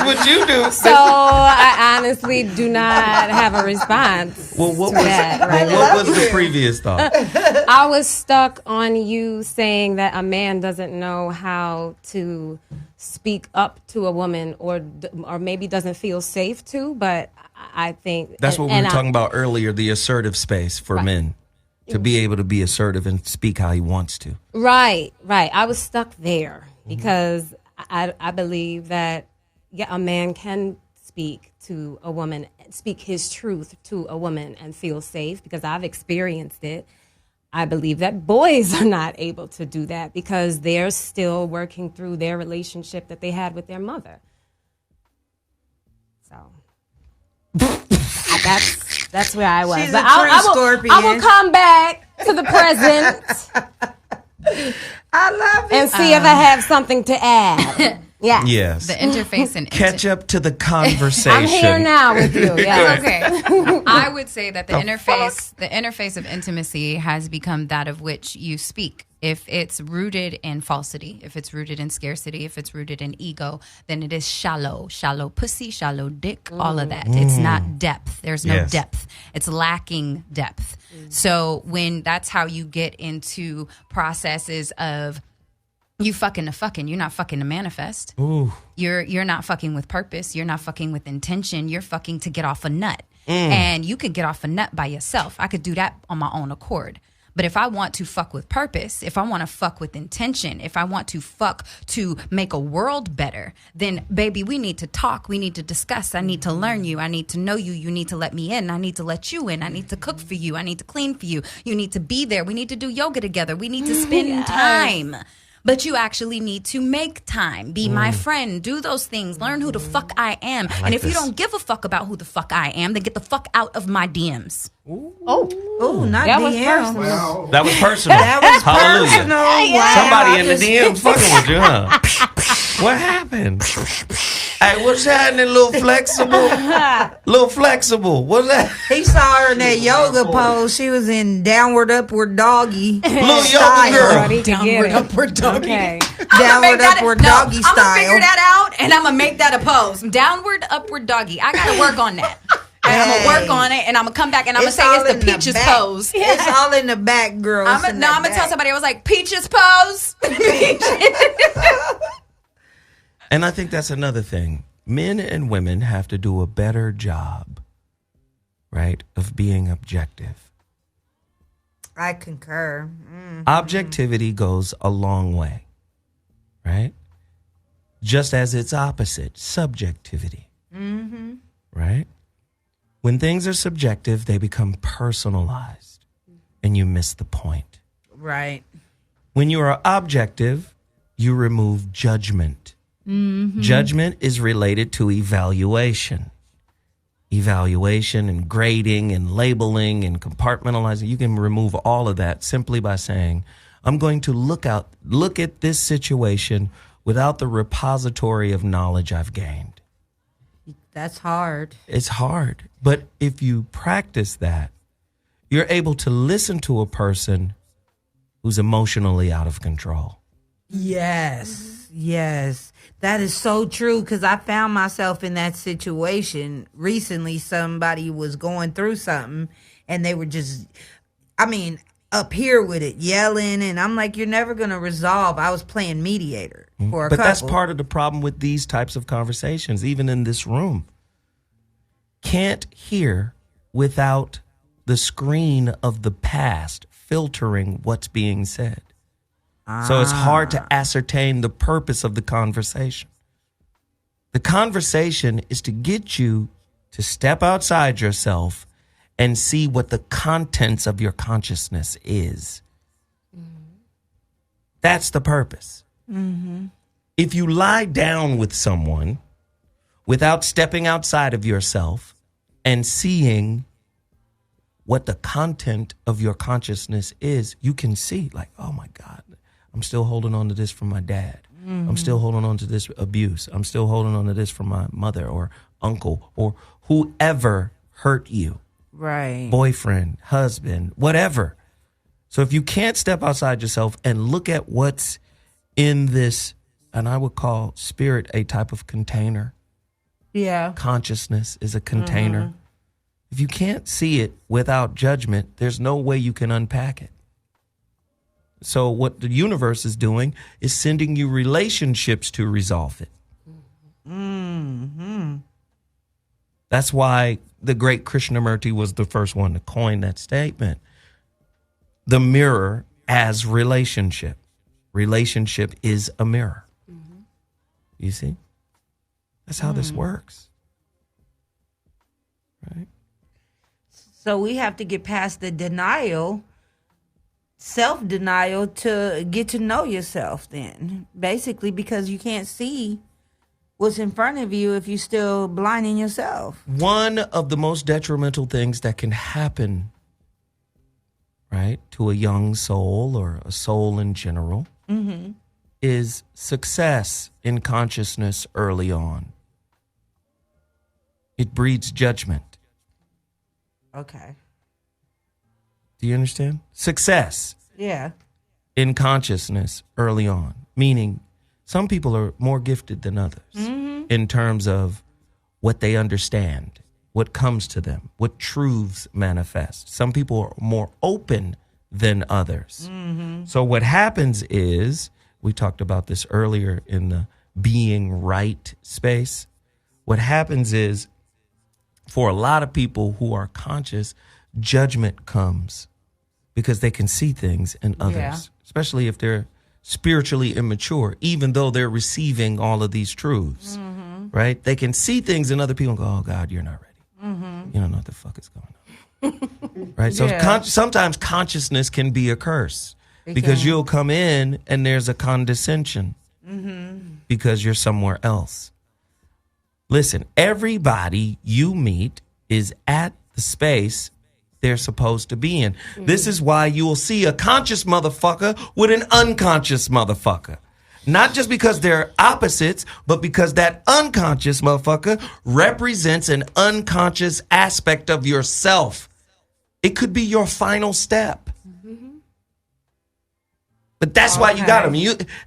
what you do. So I honestly do not have a response Well, what to was, that. Right well, what was the previous thought? I was stuck on you saying that a man doesn't know how to speak up to a woman or maybe doesn't feel safe to, but I think... That's what we were talking about earlier, the assertive space for men. To be able to be assertive and speak how he wants to. Right. I was stuck there because I believe that a man can speak to a woman, speak his truth to a woman and feel safe because I've experienced it. I believe that boys are not able to do that because they're still working through their relationship that they had with their mother. So that's where I was. She's But a true Scorpion. I will come back to the present. I love it. And see if I have something to add. Yeah. Yes. The interface and Catch up to the conversation. I'm here now with you. Yeah. Okay. I would say that the interface of intimacy has become that of which you speak. If it's rooted in falsity, if it's rooted in scarcity, if it's rooted in ego, then it is shallow pussy, shallow dick, all of that. It's not depth. There's no depth. It's lacking depth. So when that's how you get into processes of you fucking to fucking, you're not fucking to manifest. Ooh. You're not fucking with purpose. You're not fucking with intention. You're fucking to get off a nut. And you could get off a nut by yourself. I could do that on my own accord. But if I want to fuck with purpose, if I want to fuck with intention, if I want to fuck to make a world better, then baby, we need to talk. We need to discuss. I need to learn you. I need to know you. You need to let me in. I need to let you in. I need to cook for you. I need to clean for you. You need to be there. We need to do yoga together. We need to spend time. But you actually need to make time. Be my friend. Do those things. Learn who the fuck I am. And if you don't give a fuck about who the fuck I am, then get the fuck out of my DMs. Oh, not that DM. was personal. Wow. That was personal. Hallelujah. Personal. Wow. Somebody in the DM fucking with you, huh? What happened? Hey, what's happening, little flexible? Little flexible. What's that? He saw her in that yoga pose. She was in downward, upward doggy. Little yoga girl. Downward, upward doggy. Okay. Downward, upward doggy I'm style. gonna figure that out, and I'm gonna make that a pose. Downward, upward doggy. I gotta work on that. right, I'm gonna work on it, and I'm gonna come back, and I'm gonna say it's the Peaches pose. It's all in the back, girls. I'm gonna tell somebody. I was like, Peaches pose. And I think that's another thing. Men and women have to do a better job, right, of being objective. I concur. Objectivity goes a long way, right? Just as its opposite, subjectivity, right? When things are subjective, they become personalized, and you miss the point. Right. When you are objective, you remove judgment. Judgment is related to evaluation. Evaluation and grading and labeling and compartmentalizing. You can remove all of that simply by saying, I'm going to look at this situation without the repository of knowledge I've gained. That's hard. It's hard. But if you practice that, you're able to listen to a person who's emotionally out of control. Yes. Yes. That is so true, because I found myself in that situation recently. Somebody was going through something and they were just, up here with it, yelling. And I'm like, you're never going to resolve. I was playing mediator for a couple. But that's part of the problem with these types of conversations, even in this room. Can't hear without the screen of the past filtering what's being said. So it's hard to ascertain the purpose of the conversation. The conversation is to get you to step outside yourself and see what the contents of your consciousness is. That's the purpose. If you lie down with someone without stepping outside of yourself and seeing what the content of your consciousness is, you can see, like, oh my God, I'm still holding on to this from my dad. I'm still holding on to this abuse. I'm still holding on to this from my mother or uncle or whoever hurt you. Right. Boyfriend, husband, whatever. So if you can't step outside yourself and look at what's in this, and I would call spirit a type of container. Yeah. Consciousness is a container. If you can't see it without judgment, there's no way you can unpack it. So what the universe is doing is sending you relationships to resolve it. That's why the great Krishnamurti was the first one to coin that statement. The mirror as relationship. Relationship is a mirror. You see? That's how this works. Right? So we have to get past the denial, self-denial, to get to know yourself then. Basically, because you can't see what's in front of you if you're still blinding yourself. One of the most detrimental things that can happen, right, to a young soul or a soul in general is success in consciousness early on. It breeds judgment. Okay. Do you understand? Success. Yeah. In consciousness early on. Meaning some people are more gifted than others in terms of what they understand, what comes to them, what truths manifest. Some people are more open than others. So what happens is, we talked about this earlier in the being right space. What happens is, for a lot of people who are conscious, judgment comes because they can see things in others, especially if they're spiritually immature, even though they're receiving all of these truths, right? They can see things in other people and go, oh God, you're not ready. You don't know what the fuck is going on. Right? So sometimes consciousness can be a curse because you'll come in and there's a condescension because you're somewhere else. Listen, everybody you meet is at the space they're supposed to be in. This is why you will see a conscious motherfucker with an unconscious motherfucker. Not just because they're opposites, but because that unconscious motherfucker represents an unconscious aspect of yourself. It could be your final step. But that's why you got them.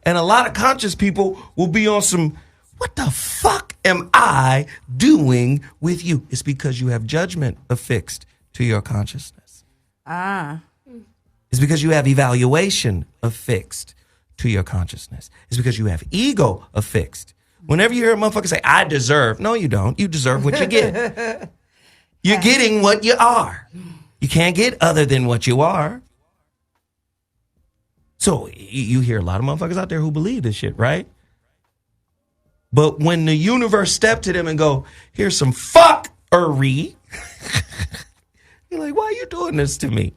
And a lot of conscious people will be on some What the fuck am I doing with you? It's because you have judgment affixed to your consciousness. It's because you have evaluation affixed to your consciousness. It's because you have ego affixed. Whenever you hear a motherfucker say, I deserve, no, you don't. You deserve what you get. You're getting what you are. You can't get other than what you are. So you hear a lot of motherfuckers out there who believe this shit, right? But when the universe step to them and go, here's some fuckery, you're like, why are you doing this to me?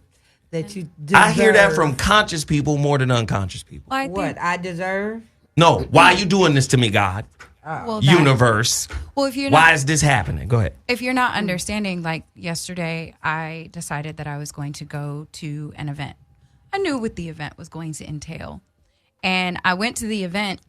That you deserve. I hear that from conscious people more than unconscious people. I deserve? No, why are you doing this to me, God? Well, Universe. Well, if you're why is this happening? Go ahead. If you're not understanding, like yesterday, I decided that I was going to go to an event. I knew what the event was going to entail. And I went to the event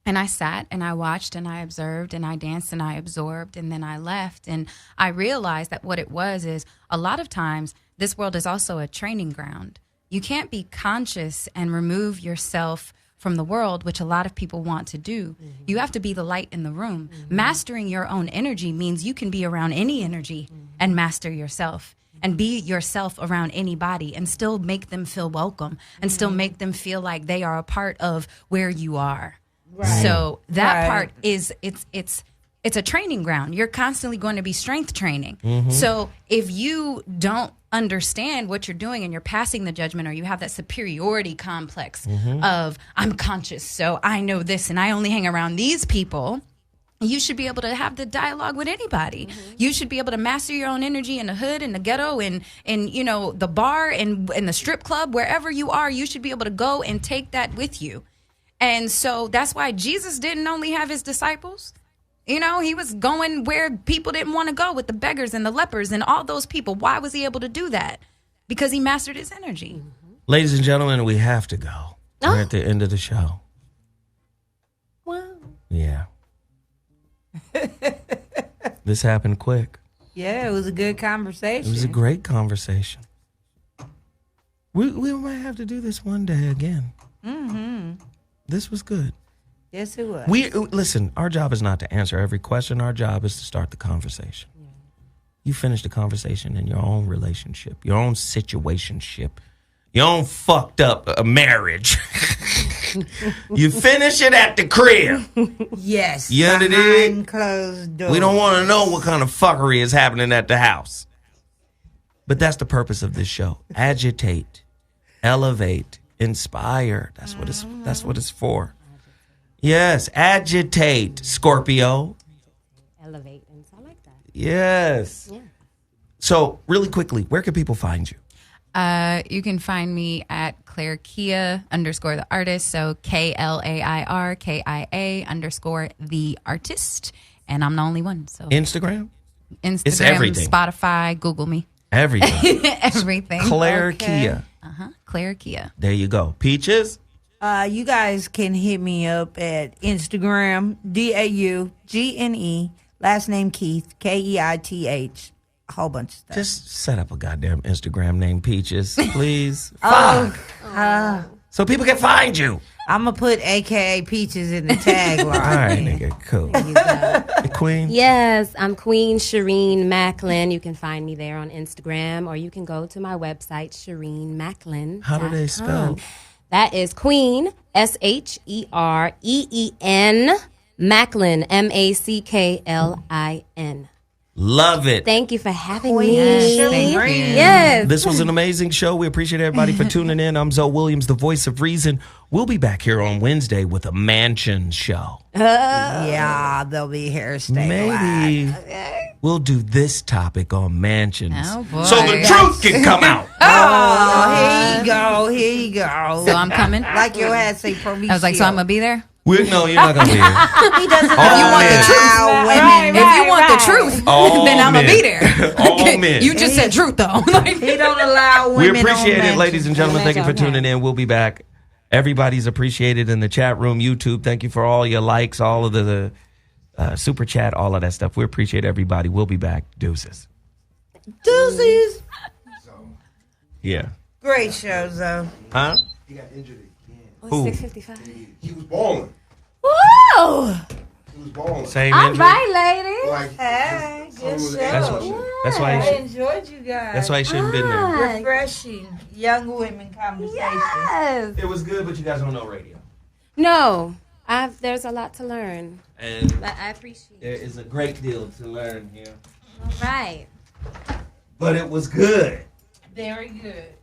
and I sat and I watched and I observed and I danced and I absorbed and then I left. And I realized that what it was is a lot of times this world is also a training ground. You can't be conscious and remove yourself from the world, which a lot of people want to do. You have to be the light in the room. Mastering your own energy means you can be around any energy and master yourself and be yourself around anybody and still make them feel welcome and still make them feel like they are a part of where you are. Right. So that part is it's a training ground. You're constantly going to be strength training. So if you don't understand what you're doing and you're passing the judgment or you have that superiority complex of I'm conscious, so I know this and I only hang around these people, you should be able to have the dialogue with anybody. You should be able to master your own energy in the hood, in the ghetto, in you know, the bar, in the strip club, wherever you are, you should be able to go and take that with you. And so that's why Jesus didn't only have his disciples. You know, he was going where people didn't want to go with the beggars and the lepers and all those people. Why was he able to do that? Because he mastered his energy. Ladies and gentlemen, we have to go. We're at the end of the show. Wow. Yeah. This happened quick. Yeah, it was a good conversation. It was a great conversation. We might have to do this one day again. This was good. Yes, it was. Listen, our job is not to answer every question. Our job is to start the conversation. Yeah. You finish the conversation in your own relationship, your own situationship, your own fucked up marriage. You finish it at the crib. Yes. You understand? Closed doors. We don't want to know what kind of fuckery is happening at the house. But that's the purpose of this show. Agitate, elevate, inspire. That's what it's for. Yes, agitate, Scorpio. Elevate, and so I like that. Yes. Yeah. So, really quickly, where can people find you? You can find me at Claire Kia _ the artist. So KLAIR KIA _ the artist. And I'm the only one. So Instagram? It's everything. Spotify, Google me. Everything. Everything. Claire Kia. Claire Kia. There you go. Peaches? You guys can hit me up at Instagram, DAUGNE, last name Keith, KEITH. A whole bunch of stuff. Just set up a goddamn Instagram name, Peaches, please. So people can find you. I'm going to put AKA Peaches in the tagline. All right, nigga, cool. The Queen? Yes, I'm Queen Shireen Macklin. You can find me there on Instagram, or you can go to my website, ShireenMacklin.com. How do they spell? That is Queen, SHEREEN, Macklin, MACKLIN. Love it. Thank you for having me. Yes. This was an amazing show. We appreciate everybody for tuning in. I'm Zoe Williams, the voice of reason. We'll be back here on Wednesday with a mansion show. Yeah, there'll be hairstyle. Maybe we'll do this topic on mansions. Oh, boy. So the truth can come out. Here you go. So I'm coming? Like your ass say Prometheus. I was like, so I'm going to be there? No, you're not going to be here. He doesn't If you want the truth, then I'm going to be there. All men. You just said truth, though. He don't allow women. We appreciate it, ladies and gentlemen. Thank you for tuning in. We'll be back. Everybody's appreciated in the chat room, YouTube. Thank you for all your likes, all of the super chat, all of that stuff. We appreciate everybody. We'll be back. Deuces. Deuces. Yeah. Great show, though. Huh? He got injured again. Who? 6:55. He was balling. Whoa! He was born. Same All injury. right, ladies. Like, hey, good show. That's why I he should, enjoyed you guys. that's why he shouldn't been there. Refreshing young women conversation. Yes. It was good, but you guys don't know radio. No, there's a lot to learn. And but I appreciate there is a great deal to learn here. All right. But it was good. Very good.